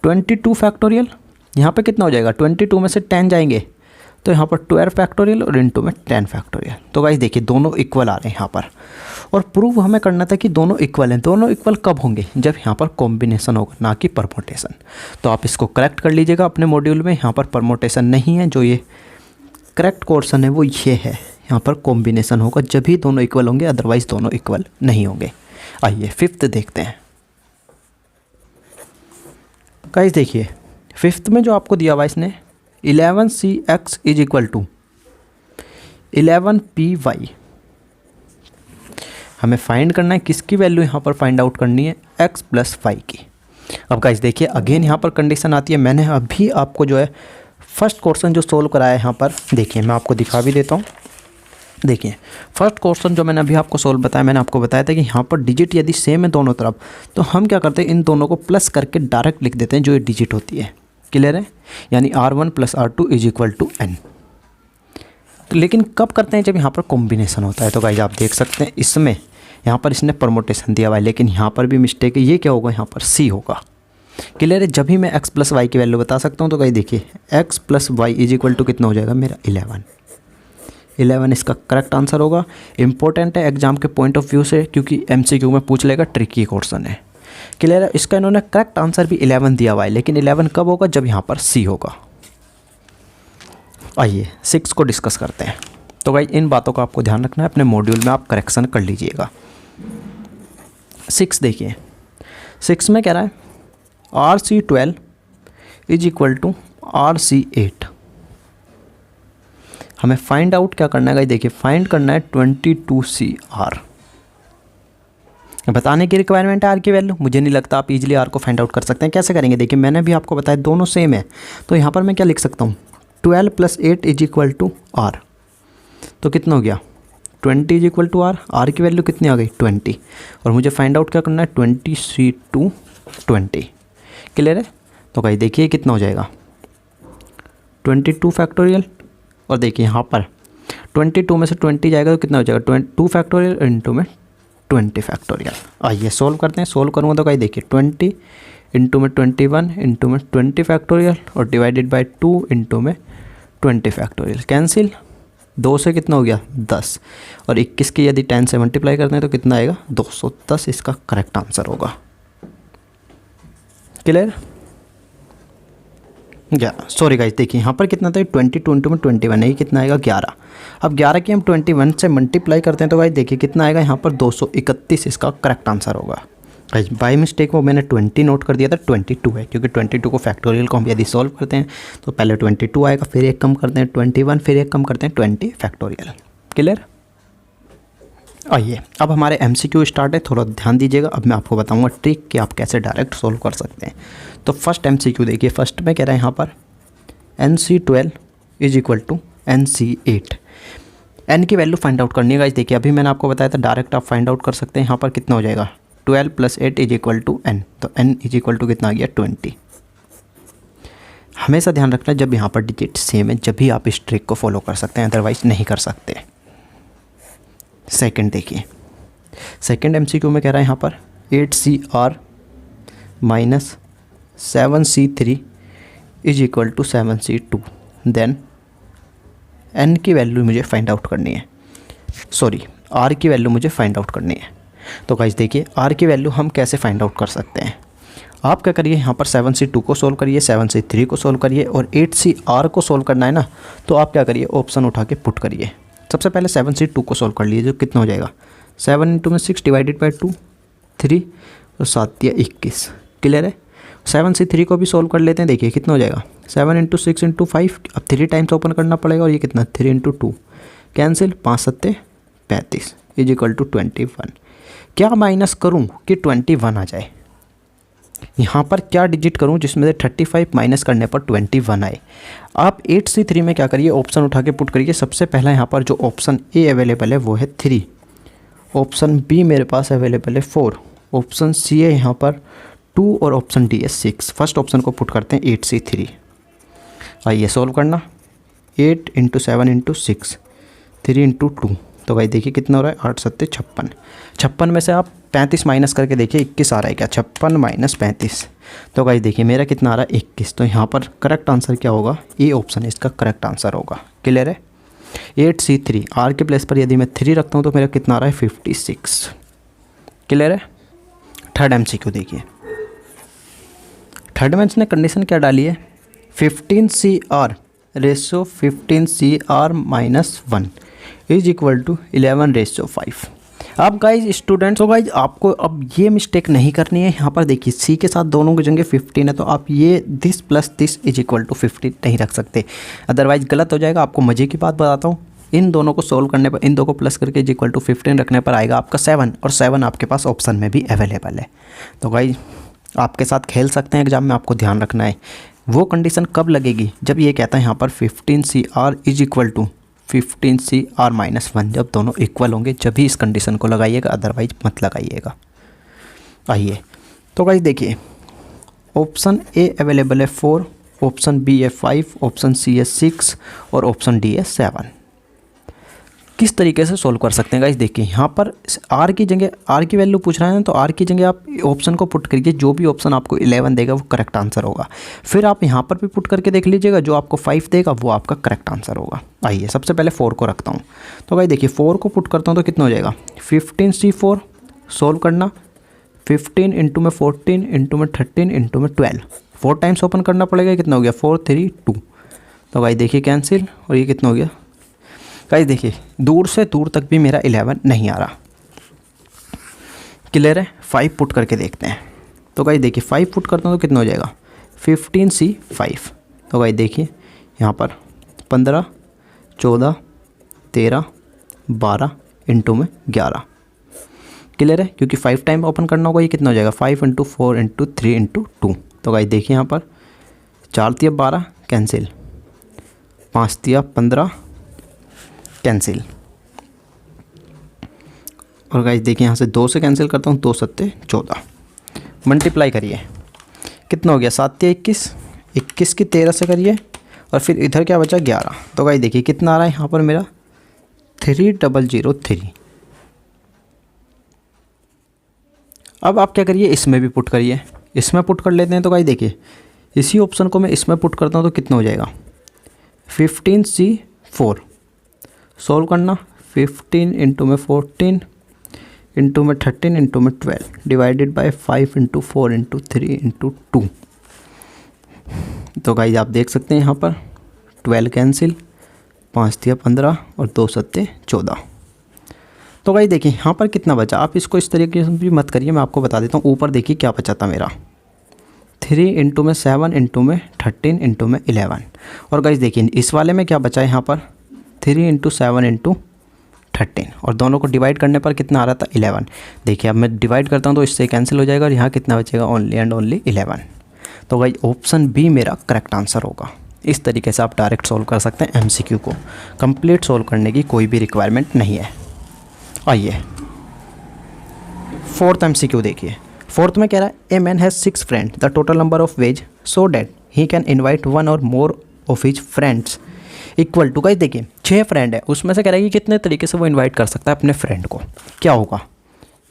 22 फैक्टोरियल, यहाँ पे कितना हो जाएगा 22 में से 10 जाएंगे तो यहाँ पर 12 फैक्टोरियल और इंटू में 10 फैक्टोरियल। तो गाइस देखिए दोनों इक्वल आ रहे हैं यहाँ पर, और प्रूव हमें करना था कि दोनों इक्वल हैं। दोनों इक्वल कब होंगे जब यहाँ पर कॉम्बिनेशन होगा, ना कि परमोटेशन। तो आप इसको करेक्ट कर लीजिएगा अपने मॉड्यूल में। यहाँ पर परमोटेशन नहीं है, जो ये करेक्ट क्वेश्चन है वो ये है, यहाँ पर कॉम्बिनेशन होगा जब ही दोनों इक्वल होंगे, अदरवाइज दोनों इक्वल नहीं होंगे। आइए फिफ्थ देखते हैं। गाइस देखिए फिफ्थ में जो आपको दिया हुआ इसने 11CX is equal to 11PY। हमें फाइंड करना है किसकी वैल्यू यहाँ पर फाइंड आउट करनी है x प्लस y की। अब गाइस देखिए अगेन यहाँ पर कंडीशन आती है। मैंने अभी आपको जो है फर्स्ट क्वेश्चन जो सोल्व कराया है यहाँ पर, देखिए मैं आपको दिखा भी देता हूँ। देखिए फर्स्ट क्वेश्चन जो मैंने अभी आपको सोल्व बताया, मैंने आपको बताया था कि यहाँ पर डिजिट यदि सेम है दोनों तरफ, तो हम क्या करते हैं इन दोनों को प्लस करके डायरेक्ट लिख देते हैं जो ये डिजिट होती है। क्लियर है। यानी R1 plus R2 is equal to N। तो लेकिन कब करते हैं जब यहाँ पर कॉम्बिनेशन होता है। तो गाइस आप देख सकते हैं इसमें यहाँ पर इसने परमोटेशन दिया हुआ है, लेकिन यहाँ पर भी मिस्टेक है। ये क्या होगा यहाँ पर C होगा। क्लियर है। जब भी मैं x प्लस वाई की वैल्यू बता सकता हूँ। तो गाइस देखिए x plus y is equal to कितना हो जाएगा मेरा 11 इसका करेक्ट आंसर होगा। इंपॉर्टेंट है एग्जाम के पॉइंट ऑफ व्यू से, क्योंकि MCQ में पूछ लेगा, ट्रिकी क्वेश्चन है। क्लियर है। इसका इन्होंने करेक्ट आंसर भी 11 दिया हुआ है, लेकिन 11 कब होगा जब यहाँ पर C होगा। आइए 6 को डिस्कस करते हैं। तो गाइस इन बातों का आपको ध्यान रखना है, अपने मॉड्यूल में आप करेक्शन कर लीजिएगा। 6 देखिए 6 में कह रहा है RC12 is equal to RC8। हमें फाइंड आउट क्या करना है गाइस, देखिए फाइंड करना है 22CR। बताने की रिक्वायरमेंट है R की वैल्यू। मुझे नहीं लगता आप इजीली R को फाइंड आउट कर सकते हैं। कैसे करेंगे देखिए, मैंने भी आपको बताया दोनों सेम है। तो यहाँ पर मैं क्या लिख सकता हूँ 12 plus 8 is equal to R। तो कितना हो गया 20 इज इक्वल टू R की वैल्यू कितनी आ गई 20। और मुझे फाइंड आउट क्या करना है 20 क्लियर है। तो गाइस देखिए कितना हो जाएगा 22 फैक्टोरियल, और देखिए यहाँ पर 22 में से 20 जाएगा तो कितना हो जाएगा 2 फैक्टोरियल इंटू में 20 फैक्टोरियल। आइए सोल्व करते हैं। सोल्व करूँगा तो गाइस देखिए 20 इंटू में 21 इंटू में 20 फैक्टोरियल और डिवाइडेड बाई 2 इंटू में 20 फैक्टोरियल। कैंसिल, 2 से कितना हो गया 10 और 21 की यदि 10 से मल्टीप्लाई करते हैं तो कितना आएगा 210 इसका करेक्ट आंसर होगा। क्लियर? 11। सॉरी गाइस देखिए यहाँ पर कितना था 22 इंटू में 21 है, कितना आएगा 11। अब 11 की हम 21 से मल्टीप्लाई करते हैं तो गाइस देखिए कितना आएगा यहाँ पर 231 इसका करेक्ट आंसर होगा। गाइस बाय मिस्टेक वो मैंने 20 नोट कर दिया था, 22 है क्योंकि 22 को फैक्टोरियल को हम यदि सॉल्व करते हैं तो पहले 22 आएगा, फिर एक कम करते हैं 21, फिर एक कम करते हैं 20 फैक्टोरियल। क्लियर? आइए अब हमारे MCQ स्टार्ट है, थोड़ा ध्यान दीजिएगा। अब मैं आपको बताऊंगा ट्रिक कि आप कैसे डायरेक्ट सोल्व कर सकते हैं। तो फर्स्ट MCQ देखिए, फर्स्ट में कह रहा है यहाँ पर NC12 is equal to NC8। n की वैल्यू फाइंड आउट करनी है गाइस। देखिए अभी मैंने आपको बताया था डायरेक्ट आप फाइंड आउट कर सकते हैं। यहाँ पर कितना हो जाएगा 12 + 8 इज इक्वल टू n, तो n इज इक्वल टू कितना आ गया 20। हमेशा ध्यान रखना जब यहाँ पर डिजिट सेम है जब भी आप इस ट्रिक को फॉलो कर सकते हैं, अदरवाइज नहीं कर सकते। सेकंड देखिए, सेकंड MCQ में कह रहा है यहाँ पर 8CR minus 7C3 is equal to 7C2। Then n की वैल्यू मुझे फाइंड आउट करनी है, सॉरी r की वैल्यू मुझे फाइंड आउट करनी है। तो गाइस देखिए r की वैल्यू हम कैसे फाइंड आउट कर सकते हैं। आप क्या करिए यहाँ पर 7C2 को सोल्व करिए, 7C3 को सोल्व करिए और 8CR को सोल्व करना है ना, तो आप क्या करिए ऑप्शन उठा के पुट करिए। सबसे पहले 7C2 को सोल्व कर लीजिए, जो कितना हो जाएगा 7 इंटू में 6 डिवाइडेड बाई 2 3 और 7 या 21। क्लियर है? 7C3 को भी सोल्व कर लेते हैं। देखिए कितना हो जाएगा 7 इंटू 6 इंटू 5, अब 3 टाइम्स ओपन करना पड़ेगा और ये कितना 3 into 2 cancel, 5 7 35 is equal to 21। क्या माइनस करूं कि 21 आ जाए? यहाँ पर क्या डिजिट करूं जिसमें से 35 माइनस करने पर 21 आए? आप 8C3 में क्या करिए ऑप्शन उठा के पुट करिए। सबसे पहला यहाँ पर जो ऑप्शन ए अवेलेबल है वो है 3, ऑप्शन बी मेरे पास अवेलेबल है 4, ऑप्शन सी है यहाँ पर 2 और ऑप्शन डी है 6। फर्स्ट ऑप्शन को पुट करते हैं 8C3। आइए सोल्व करना, 8 इंटू 7 इंटू 6 3 इंटू 2, तो भाई देखिए कितना हो रहा है 8 7 56। 56 में से आप 35 माइनस करके देखिए 21 आ रहा है क्या, 56 माइनस 35, तो भाई देखिए मेरा कितना आ रहा है 21। तो यहाँ पर करेक्ट आंसर क्या होगा, ये ऑप्शन इसका करेक्ट आंसर होगा। क्लियर है? 8C3 r के प्लेस पर यदि मैं 3 रखता हूँ तो मेरा कितना आ रहा है 56। क्लियर है? थर्ड MCQ देखिए, थर्ड में इसने कंडीशन क्या डाली है 15CR ratio 15CR minus 1 is equal to 11/5। अब गाइज स्टूडेंट्स, तो गाइज आपको अब ये मिस्टेक नहीं करनी है। यहाँ पर देखिए सी के साथ दोनों की जगह 15 है, तो आप ये this plus this is equal to 15 नहीं रख सकते, अदरवाइज गलत हो जाएगा। आपको मज़े की बात बताता हूँ, इन दोनों को सोल्व करने पर इन दो को प्लस करके इज इक्वल टू 15 रखने पर आएगा आपका 7, और 7 आपके पास ऑप्शन में भी अवेलेबल है। तो गाइज आपके साथ खेल सकते हैं एग्जाम में, आपको ध्यान रखना है। वो कंडीशन कब लगेगी जब ये कहता है यहाँ पर 15CR is equal to 15CR minus 1, जब दोनों इक्वल होंगे जब भी इस कंडीशन को लगाइएगा, अदरवाइज मत लगाइएगा। आइए तो गाइस देखिए, ऑप्शन ए अवेलेबल है 4, ऑप्शन बी है 5, ऑप्शन सी है 6 और ऑप्शन डी है 7। किस तरीके से सोल्व कर सकते हैं गाइस? देखिए यहाँ पर आर की जगह, आर की वैल्यू पूछ रहे हैं तो आर की जगह आप ऑप्शन को पुट करिए, जो भी ऑप्शन आपको 11 देगा वो करेक्ट आंसर होगा। फिर आप यहाँ पर भी पुट करके देख लीजिएगा, जो आपको 5 देगा वो आपका करेक्ट आंसर होगा। आइए सबसे पहले 4 को रखता हूँ, तो भाई देखिए 4 को पुट करता हूँ तो कितना हो जाएगा 15C4, सोल्व करना 15 इंटू में 14 इंटू में 13 इंटू में 12, 4 टाइम्स ओपन करना पड़ेगा, कितना हो गया 4 3 2, तो भाई देखिए कैंसिल, और ये कितना हो गया गाइस देखिए दूर से दूर तक भी मेरा 11 नहीं आ रहा। क्लियर है? 5 पुट करके देखते हैं, तो गाइस देखिए 5 पुट करता हूँ तो कितना हो जाएगा 15C5, तो गाइस देखिए यहाँ पर 15 14 13 12 इंटू में 11। क्लियर है? क्योंकि 5 टाइम ओपन करना होगा, ये कितना हो जाएगा 5 इंटू 4 इंटू 3 इंटू 2, तो गाइस देखिए यहाँ पर 4 3 12 कैंसिल, 5 3 15 कैंसिल, और गाइस देखिए यहाँ से 2 से कैंसिल करता हूँ, 2 7 14, मल्टीप्लाई करिए कितना हो गया 7 21, 21 की 13 से करिए और फिर इधर क्या बचा 11, तो गाइस देखिए कितना आ रहा है यहाँ पर मेरा 3003। अब आप क्या करिए, इसमें भी पुट करिए, इसमें पुट कर लेते हैं। तो गाइस देखिए इसी ऑप्शन को मैं इसमें पुट करता हूँ तो कितना हो जाएगा 15C4। सोल्व करना, 15 इंटू में 14 इंटू में 13 इंटू में 12 divided by 5 into 4 into 3 into 2। तो गाइस आप देख सकते हैं यहाँ पर 12 कैंसिल, 5 दिया 15 और 2 सत्ते 14। तो गाइस देखिए यहाँ पर कितना बचा। आप इसको इस तरीके से भी मत करिए, मैं आपको बता देता हूँ। ऊपर देखिए क्या बचा था मेरा 3 इंटू में 7 इंटू में 13 इंटू में 11। और गाइस देखिए इस वाले में क्या बचा है यहाँ पर 3 इंटू 7 इंटू 13 और दोनों को डिवाइड करने पर कितना आ रहा था 11। देखिए अब मैं डिवाइड करता हूँ तो इससे कैंसिल हो जाएगा और यहाँ कितना बचेगा ओनली एंड ओनली 11। तो गाइस ऑप्शन बी मेरा करेक्ट आंसर होगा। इस तरीके से आप डायरेक्ट सोल्व कर सकते हैं एमसीक्यू को। कंप्लीट सोल्व करने की कोई भी रिक्वायरमेंट नहीं है। आइए फोर्थ एमसीक्यू देखिए। फोर्थ में कह रहा है a man has 6 friend, the total number of ways so that he can invite 1 और more of his friends equal to. Guys देखिए 6 फ्रेंड है, उसमें से कह रहा है कि कितने तरीके से वो इन्वाइट कर सकता है अपने फ्रेंड को। क्या होगा,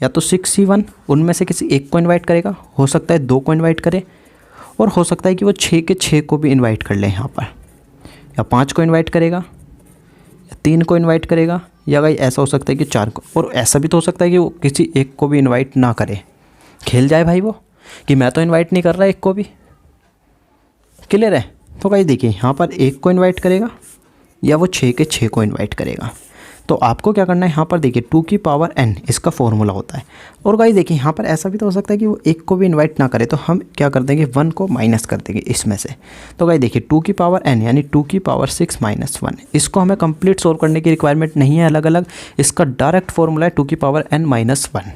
या तो 6C1 उनमें से किसी एक को इन्वाइट करेगा, हो सकता है 2 को इन्वाइट करे, और हो सकता है कि वो 6 के 6 को भी इन्वाइट कर ले यहाँ पर, या 5 को इन्वाइट करेगा, या 3 को इन्वाइट करेगा, या गाइस ऐसा हो सकता है कि 4 को, और ऐसा भी तो हो सकता है कि वो किसी एक को भी इन्वाइट ना करे, खेल जाए भाई वो कि मैं तो इन्वाइट नहीं कर रहा एक को भी। क्लियर है। तो गाइस देखिए यहाँ पर एक को इन्वाइट करेगा या वो 6 के 6 को इन्वाइट करेगा। तो आपको क्या करना है यहाँ पर देखिए 2 की पावर n इसका फॉर्मूला होता है। और गाइस देखिए यहाँ पर ऐसा भी तो हो सकता है कि वो एक को भी इन्वाइट ना करे, तो हम क्या कर देंगे 1 को माइनस कर देंगे इसमें से। तो गाइस देखिए 2 की पावर n यानी 2 की पावर 6 माइनस 1, इसको हमें कंप्लीट सोल्व करने की रिक्वायरमेंट नहीं है अलग अलग, इसका डायरेक्ट फॉर्मूला है 2 की पावर n माइनस 1।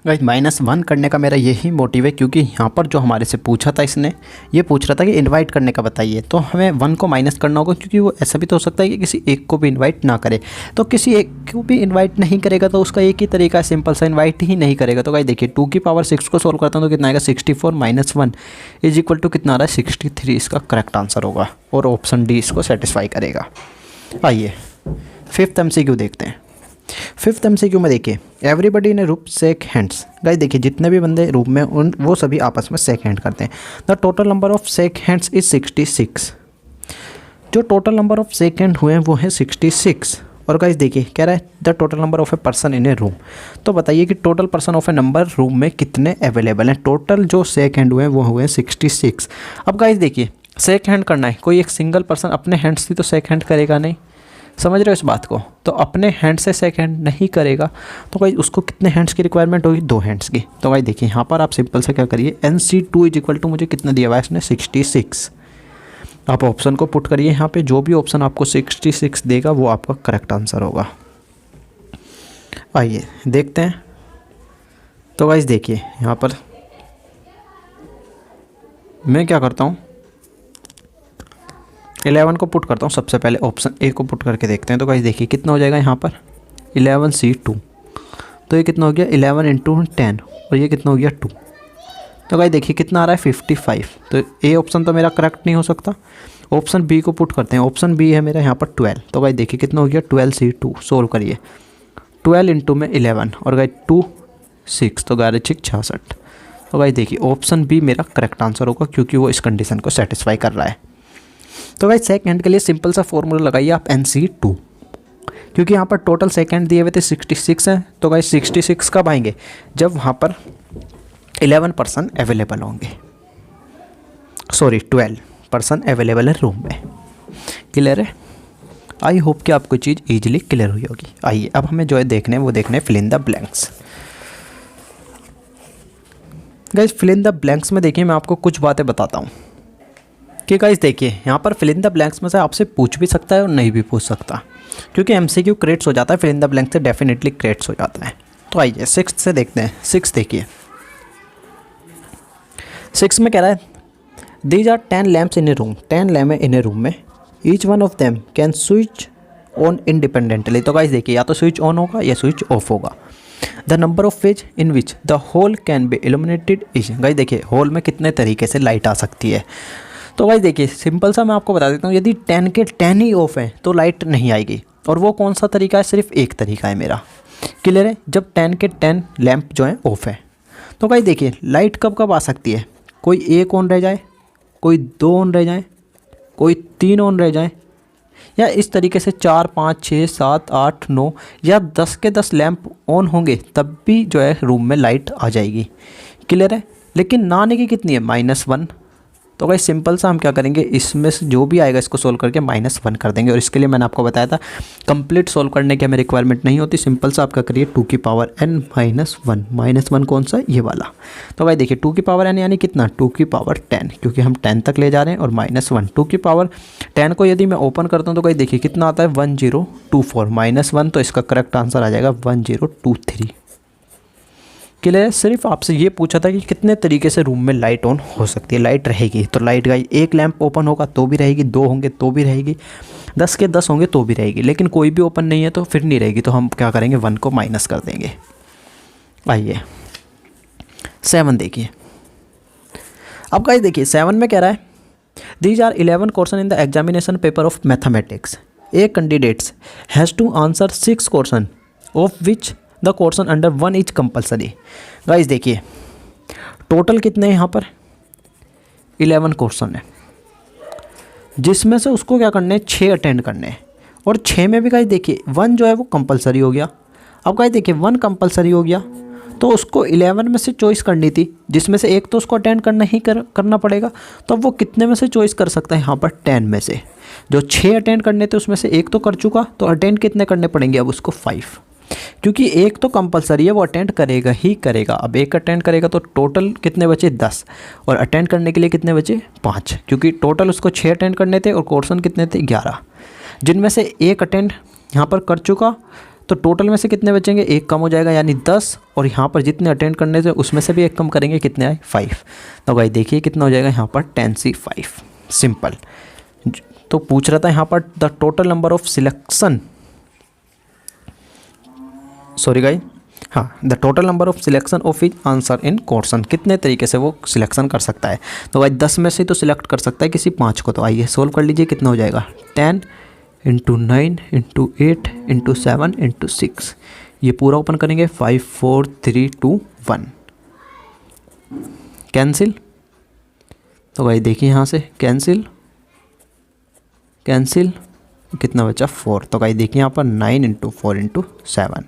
गाइस -1 करने का मेरा यही मोटिव है क्योंकि यहाँ पर जो हमारे से पूछा था इसने ये पूछ रहा था कि इनवाइट करने का बताइए, तो हमें 1 को माइनस करना होगा क्योंकि वो ऐसा भी तो हो सकता है कि किसी एक को भी इनवाइट ना करे। तो किसी एक को भी इनवाइट नहीं करेगा तो उसका एक ही तरीका है, सिंपल सा, इनवाइट ही नहीं करेगा। तो गाइस देखिए 2 की पावर 6 को सोल्व करता हूँ तो कितना आएगा 64 माइनस 1 इज इक्वल टू कितना आ रहा है 63। इसका करेक्ट आंसर होगा और ऑप्शन डी इसको सेटिस्फाई करेगा। आइए 5th MCQ देखते हैं। 5th MCQ में देखिए everybody in a room shake hands. Guys देखिए जितने भी बंदे रूम में उन वो सभी आपस में शेक हैंड करते हैं। The total number of shake hands is 66। जो total number of shake hand हुए हैं वो है 66। और गाइस देखिए कह रहा है the total number of a person in a room. तो बताइए कि total person of A number room में कितने अवेलेबल हैं। टोटल जो शेक हैंड हुए हैं वो हुए हैं 66। अब गाइस देखिए शेक हैंड करना है, कोई एक सिंगल पर्सन अपने हैंड्स से तो शेक हैंड करेगा नहीं, समझ रहे हो इस बात को। तो अपने हैंड से शेक हैंड नहीं करेगा तो भाई उसको कितने हैंड्स की रिक्वायरमेंट होगी 2 हैंड्स की। तो भाई देखिए यहाँ पर आप सिंपल से क्या करिए NC2 इज इक्वल टू मुझे कितना दिया हुआ है इसने 66। आप ऑप्शन को पुट करिए यहाँ पे, जो भी ऑप्शन आपको 66 देगा वो आपका करेक्ट आंसर होगा। आइए देखते हैं। तो गाइस देखिए यहाँ पर मैं क्या करता हूँ 11 को पुट करता हूँ। सबसे पहले ऑप्शन ए को पुट करके देखते हैं। तो गाइस देखिए कितना हो जाएगा यहाँ पर 11C2। तो ये कितना हो गया 11 इंटू 10 और ये कितना हो गया 2। तो गाइस देखिए कितना आ रहा है 55। तो ए ऑप्शन तो मेरा करेक्ट नहीं हो सकता। ऑप्शन बी को पुट करते हैं। ऑप्शन बी है मेरा यहाँ पर 12। तो गाइस देखिए कितना हो गया 12C2। सोल्व करिए 12 इंटू में 11 और गाइस 2 6 तो 11 6 66। तो गाइस देखिए ऑप्शन बी मेरा करेक्ट आंसर होगा क्योंकि वो इस कंडीशन को सेटिस्फाई कर रहा है। तो गाइस सेक हैंड के लिए सिंपल सा फॉर्मूला लगाइए आप NC2, क्योंकि यहाँ पर टोटल सेक हैंड दिए हुए थे 66 हैं। तो गाइस 66 कब आएंगे जब वहाँ पर 11 पर्सन अवेलेबल होंगे, सॉरी 12 पर्सन अवेलेबल है रूम में। क्लियर है। आई होप कि आपको चीज़ ईजिली क्लियर हुई होगी। आइए अब हमें जो है देखने वो देखने fill in the blanks. Guys fill in the blanks में देखिए मैं आपको कुछ बातें बताता हूँ कि गाइस देखिए यहाँ पर फिल इन द ब्लैंक्स में से आपसे पूछ भी सकता है और नहीं भी पूछ सकता, क्योंकि MCQ क्रिएट्स हो जाता है, फिल इन द ब्लैंक से डेफिनेटली क्रिएट्स हो जाता है। तो आइए 6th से देखते हैं। 6 देखिए 6 में कह रहा है these are 10 lamps in a room. 10 lamp है इन ए रूम में, each one of them can switch on independently. तो गाइस देखिए या तो स्विच ऑन होगा या स्विच ऑफ होगा। The number of ways in which the whole can be illuminated is. Guys देखिए होल में कितने तरीके से लाइट आ सकती है। तो भाई देखिए सिंपल सा मैं आपको बता देता हूँ, यदि 10 के 10 ही ऑफ है तो लाइट नहीं आएगी। और वो कौन सा तरीका है, सिर्फ एक तरीका है मेरा, क्लियर है, जब 10 के 10 लैंप जो है ऑफ है। तो भाई देखिए लाइट कब कब आ सकती है, कोई 1 ऑन रह जाए, कोई 2 ऑन रह जाए, कोई 3 ऑन रह जाए, या इस तरीके से 4 5 6 7 8 9 या 10 के 10 लैंप ऑन होंगे तब भी जो है रूम में लाइट आ जाएगी, क्लियर है। लेकिन ना आने की कितनी है, -1। तो भाई सिंपल सा हम क्या करेंगे, इसमें से जो भी आएगा इसको सोल्व करके -1 कर देंगे। और इसके लिए मैंने आपको बताया था कंप्लीट सोल्व करने की हमें रिक्वायरमेंट नहीं होती, सिंपल सा आप क्या करिए 2 की पावर n -1 -1 कौन सा, ये वाला। तो भाई देखिए 2 की पावर n यानी कितना, 2 की पावर 10, क्योंकि हम 10 तक ले जा रहे हैं, और -1 2 की पावर 10 को यदि मैं ओपन करता हूँ तो भाई देखिए कितना आता है 1024 -1, तो इसका करेक्ट आंसर आ जाएगा 1023, क्लियर है। सिर्फ आपसे ये पूछा था कि कितने तरीके से रूम में लाइट ऑन हो सकती है, लाइट रहेगी। तो लाइट का एक लैंप ओपन होगा तो भी रहेगी, 2 होंगे तो भी रहेगी, 10 के 10 होंगे तो भी रहेगी, लेकिन कोई भी ओपन नहीं है तो फिर नहीं रहेगी। तो हम क्या करेंगे, 1 को माइनस कर देंगे। आइए 7 देखिए। अब गाइस देखिए 7 में कह रहा है, these are 11 question in the examination paper of mathematics, a candidates has to answer 6 question of which the question under 1 is compulsory. Guys देखिए टोटल कितने हैं यहाँ पर, 11 क्वेश्चन है, जिसमें से उसको क्या करने हैं, 6 अटेंड करने हैं। और 6 में भी गाइस देखिए 1 जो है वो कंपलसरी हो गया। अब गाइस देखिए 1 कंपलसरी हो गया तो उसको 11 में से चॉइस करनी थी, जिसमें से एक तो उसको अटेंड करना ही करना पड़ेगा। तो अब वो कितने में से चॉइस कर सकता है, यहाँ पर 10 में से। जो 6 अटेंड करने थे उसमें से एक तो कर चुका, तो अटेंड कितने करने पड़ेंगे अब उसको 5, क्योंकि एक तो कंपलसरी है, वो अटेंड करेगा ही करेगा। अब एक अटेंड करेगा तो टोटल कितने बचे 10, और अटेंड करने के लिए कितने बचे 5, क्योंकि टोटल उसको 6 अटेंड करने थे और क्वेश्चन कितने थे 11, जिनमें से एक अटेंड यहाँ पर कर चुका। तो टोटल में से कितने बचेंगे, एक कम हो जाएगा यानी 10, और यहाँ पर जितने अटेंड करने थे उसमें से भी एक कम करेंगे, कितने आए 5। तो भाई देखिए कितना हो जाएगा यहाँ पर 10C5, सिंपल। तो पूछ रहा था यहाँ पर the total number of selection, sorry guys, हाँ, the total number of selection of is answer in question, कितने तरीके से वो सिलेक्शन कर सकता है। तो भाई 10 में से तो सिलेक्ट कर सकता है किसी 5 को। तो आइए सोल्व कर लीजिए, कितना हो जाएगा 10 × 9 × 8 × 7 × 6, ये पूरा ओपन करेंगे 5 4 3 2 1, कैंसिल। तो भाई देखिए यहाँ से कैंसिल कैंसिल, कितना बचा 4। तो भाई देखिए यहाँ पर 9 × 4 × 7,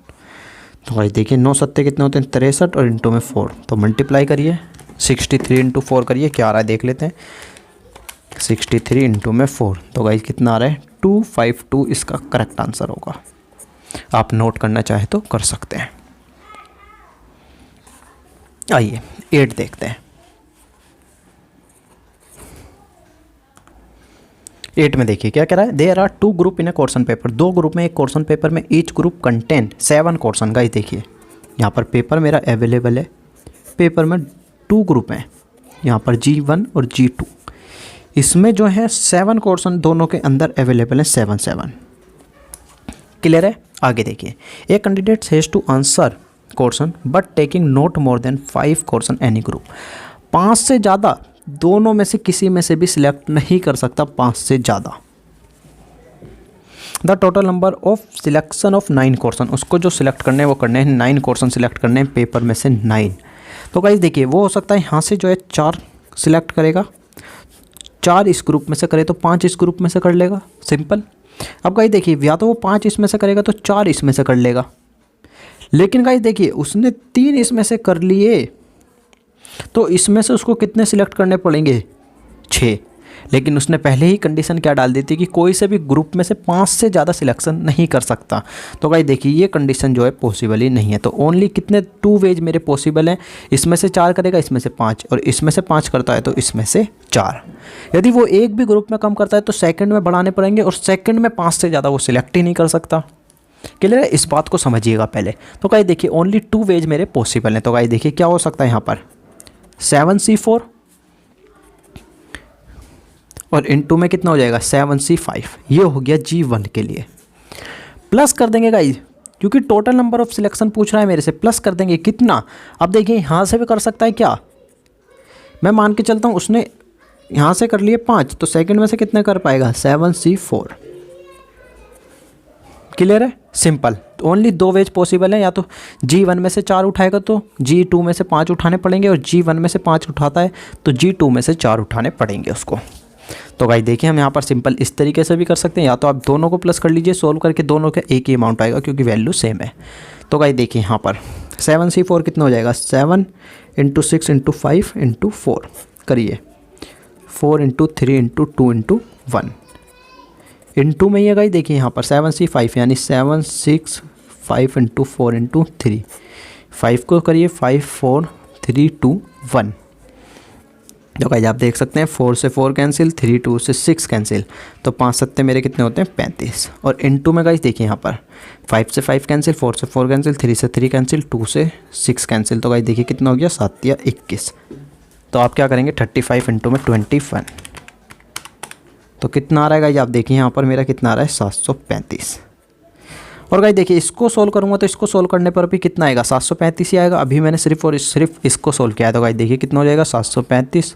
तो भाई देखिए 9 सत्ते कितने होते हैं 63, और इंटू में 4, तो मल्टीप्लाई करिए 63 × 4 करिए, क्या आ रहा है देख लेते हैं। 63 इंटू में 4, तो गाइस कितना आ रहा है 252, इसका करेक्ट आंसर होगा। आप नोट करना चाहे तो कर सकते हैं। आइए 8 देखते हैं। 8 में देखिए क्या कह रहा है, there are 2 group in a question paper, 2 group में एक क्वेश्चन पेपर में, each group contain 7 question. Guys देखिए यहाँ पर पेपर मेरा अवेलेबल है, पेपर में 2 ग्रुप हैं, यहाँ पर G1 और G2, इसमें जो है 7 क्वेश्चन दोनों के अंदर अवेलेबल है, 7 क्लियर है। आगे देखिए, a candidate has to answer question but taking not more than 5 question any group, 5 से ज़्यादा दोनों में से किसी में से भी सिलेक्ट नहीं कर सकता, 5 से ज़्यादा। The total number of selection of 9 question, उसको जो सिलेक्ट करने हैं वो करने हैं 9 क्वेश्चन सिलेक्ट करने हैं पेपर में से 9। तो गाइस देखिए वो हो सकता है यहाँ से जो है 4 सिलेक्ट करेगा, 4 इस ग्रुप में से करे तो 5 इस ग्रुप में से कर लेगा, सिंपल। अब गाइस देखिए या तो वो 5 इसमें से करेगा तो 4 इसमें से कर लेगा, लेकिन गाइस देखिए उसने 3 इसमें से कर लिए, तो इसमें से उसको कितने सिलेक्ट करने पड़ेंगे 6, लेकिन उसने पहले ही कंडीशन क्या डाल दी थी कि कोई से भी ग्रुप में से 5 से ज़्यादा सिलेक्शन नहीं कर सकता। तो गाइस देखिए ये कंडीशन जो है पॉसिबल ही नहीं है। तो ओनली कितने 2 वेज मेरे पॉसिबल हैं, इसमें से 4 करेगा, इसमें से 5, और इसमें से 5 करता है तो इसमें से 4। यदि वो एक भी ग्रुप में कम करता है तो सेकंड में बढ़ाने पड़ेंगे, और सेकंड में 5 से ज़्यादा वो सिलेक्ट ही नहीं कर सकता। क्लियर है, इस बात को समझिएगा पहले। तो गाइस देखिए ओनली 2 वेज मेरे पॉसिबल हैं। तो गाइस देखिए क्या हो सकता है यहाँ पर 7C4 और इनटू में कितना हो जाएगा 7C5, ये हो गया G1 के लिए। प्लस कर देंगे गाइस, क्योंकि टोटल नंबर ऑफ सिलेक्शन पूछ रहा है मेरे से, प्लस कर देंगे कितना। अब देखिए यहाँ से भी कर सकता है क्या, मैं मान के चलता हूँ उसने यहाँ से कर लिए 5, तो सेकंड में से कितने कर पाएगा 7C4। क्लियर है, सिंपल। ओनली 2 वेज पॉसिबल है, या तो G1 में से 4 उठाएगा तो G2 में से 5 उठाने पड़ेंगे, और G1 में से 5 उठाता है तो G2 में से 4 उठाने पड़ेंगे उसको। तो गाइस देखिए हम यहाँ पर सिंपल इस तरीके से भी कर सकते हैं, या तो आप दोनों को प्लस कर लीजिए, सोल्व करके दोनों का एक ही अमाउंट आएगा क्योंकि वैल्यू सेम है। तो गाइस देखिए यहाँ पर 7C4 कितना हो जाएगा 7 × 6 × 5 × 4 करिए, 4 × 3 × 2 × 1 इंटू में ही है गाइस। देखिए यहाँ पर 7C5 यानी 7 6 5 × 4 × 3, 5 को करिए 5 4 3 2 1। तो गाइस आप देख सकते हैं 4 से 4 कैंसिल, 3 2 से 6 कैंसिल, तो 5 7 मेरे कितने होते हैं 35। और इनटू में गाइस देखिए यहाँ पर 5 से 5 कैंसिल, 4 से 4 कैंसिल, 3 से 3 कैंसिल, 2 से 6 कैंसिल। तो गाइस देखिए कितना हो गया 7 या 21। तो आप क्या करेंगे 35 इंटू में 21, तो कितना आ रहा है गाइस आप देखिए यहाँ पर मेरा कितना आ रहा है 735। और गाइस देखिए इसको सोल्व करूँगा तो इसको सोल्व करने पर भी कितना आएगा 735 ही आएगा। अभी मैंने सिर्फ इसको सोल्व किया है, तो गाइस देखिए कितना हो जाएगा 735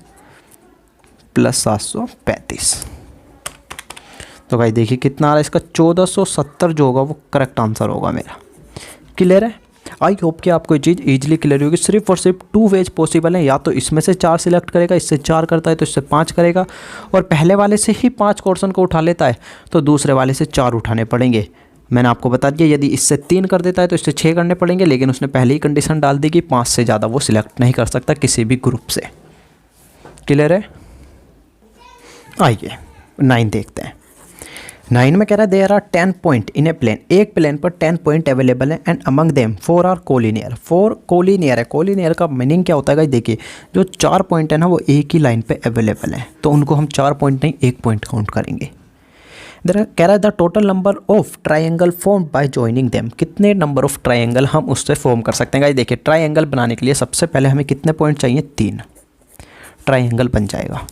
+ 735। तो गाइस देखिए कितना आ रहा है इसका 1470 जो होगा वो करेक्ट आंसर होगा मेरा। क्लियर है, आई होप कि आपको ये चीज़ ईजिली क्लियर होगी। सिर्फ और सिर्फ 2 वेज पॉसिबल है, या तो इसमें से 4 सिलेक्ट करेगा, इससे 4 करता है तो इससे 5 करेगा, और पहले वाले से ही 5 क्वेश्चन को उठा लेता है तो दूसरे वाले से 4 उठाने पड़ेंगे। मैंने आपको बता दिया यदि इससे 3 कर देता है तो इससे 6 करने पड़ेंगे, लेकिन उसने पहले ही कंडीशन डाल दी कि 5 से ज़्यादा वो सिलेक्ट नहीं कर सकता किसी भी ग्रुप से। क्लियर है, आइए 9 देखते हैं। 9 में कह रहा है there are 10 point in a plane, एक प्लेन पर 10 पॉइंट अवेलेबल है and among them 4 are collinear. 4 collinear है, कोलिनियर का मीनिंग क्या होता है गाइस देखिए, जो 4 पॉइंट है ना वो एक ही लाइन पे अवेलेबल है, तो उनको हम 4 पॉइंट नहीं 1 पॉइंट काउंट करेंगे। कह रहा है the total number of triangle form by joining them, कितने नंबर ऑफ ट्राइंगल हम उससे फॉर्म कर सकते हैं। गाइस देखिए ट्राइंगल बनाने के लिए सबसे पहले हमें कितने पॉइंट चाहिए 3, ट्राइंगल बन जाएगा।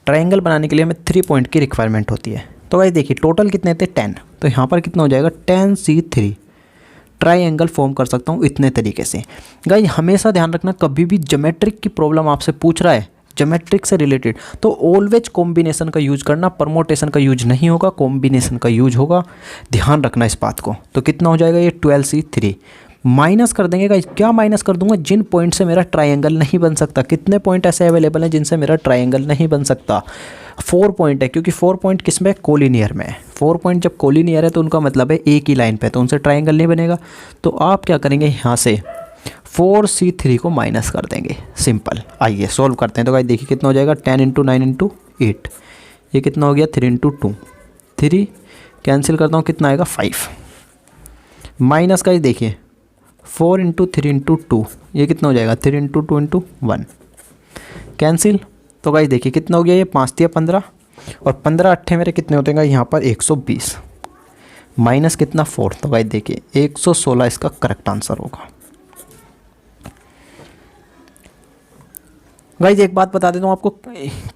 ट्राइंगल बनाने के लिए हमें 3 पॉइंट की रिक्वायरमेंट होती है। तो गाइस देखिए टोटल कितने थे 10, तो यहाँ पर कितना हो जाएगा 10C3 ट्राइंगल फॉर्म कर सकता हूँ इतने तरीके से। गाइस हमेशा ध्यान रखना कभी भी ज्योमेट्रिक की प्रॉब्लम आपसे पूछ रहा है ज्योमेट्रिक से रिलेटेड तो ऑलवेज कॉम्बिनेशन का यूज करना, परमोटेशन का यूज नहीं होगा, कॉम्बिनेशन का यूज होगा, ध्यान रखना इस बात को। तो कितना हो जाएगा ये 12C3 माइनस कर देंगे गाइस, क्या माइनस कर दूंगा जिन पॉइंट से मेरा ट्राइंगल नहीं बन सकता। कितने पॉइंट ऐसे अवेलेबल हैं जिनसे मेरा ट्राइंगल नहीं बन सकता, 4 पॉइंट है, क्योंकि 4 पॉइंट किस में कोलिनियर में है। 4 पॉइंट जब कोलिनियर है तो उनका मतलब है एक ही लाइन पे, तो उनसे ट्राइंगल नहीं बनेगा। तो आप क्या करेंगे यहाँ से 4C3 को माइनस कर देंगे, सिंपल। आइए सॉल्व करते हैं। तो गाइस देखिए कितना हो जाएगा 10 × 9 × 8, ये कितना हो गया 3 × 2, 3 कैंसिल करता हूँ कितना आएगा 5, माइनस गाइस देखिए 4 × 3 × 2, ये कितना हो जाएगा 3 × 2 × 1 कैंसिल। तो गाइस देखिए कितना हो गया ये 5 × 15 और 15 8 मेरे कितने होते हैं यहाँ पर 120 माइनस कितना 4। तो गाइस देखिए 116 इसका करेक्ट आंसर होगा। गाइस एक बात बता देता हूँ आपको,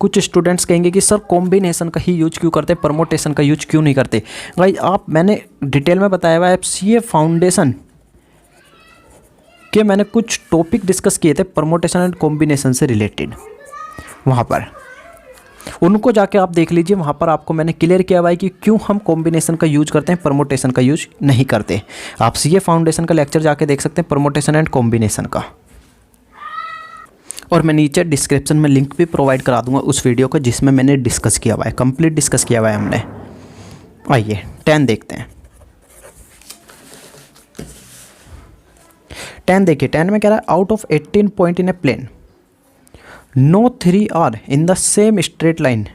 कुछ स्टूडेंट्स कहेंगे कि सर कॉम्बिनेशन का ही यूज क्यों करते, परमोटेशन का यूज क्यों नहीं करते। गाइस मैंने डिटेल में बताया हुआ है CA फाउंडेशन के मैंने कुछ टॉपिक डिस्कस किए थे परमोटेशन एंड कॉम्बिनेशन से रिलेटेड, वहाँ पर उनको जाके आप देख लीजिए। वहाँ पर आपको मैंने क्लियर किया हुआ है कि क्यों हम कॉम्बिनेशन का यूज करते हैं, परमोटेशन का यूज नहीं करते। आप CA फाउंडेशन का लेक्चर जाके देख सकते हैं परमोटेशन एंड कॉम्बिनेशन का, और मैं नीचे डिस्क्रिप्शन में लिंक भी प्रोवाइड करा दूंगा उस वीडियो को जिसमें मैंने डिस्कस किया हुआ है, कंप्लीट डिस्कस किया हुआ है हमने। आइए 10 देखते हैं। 10 देखिए, 10 में कह रहा है out of 18 point in a plane no 3 are in the same straight line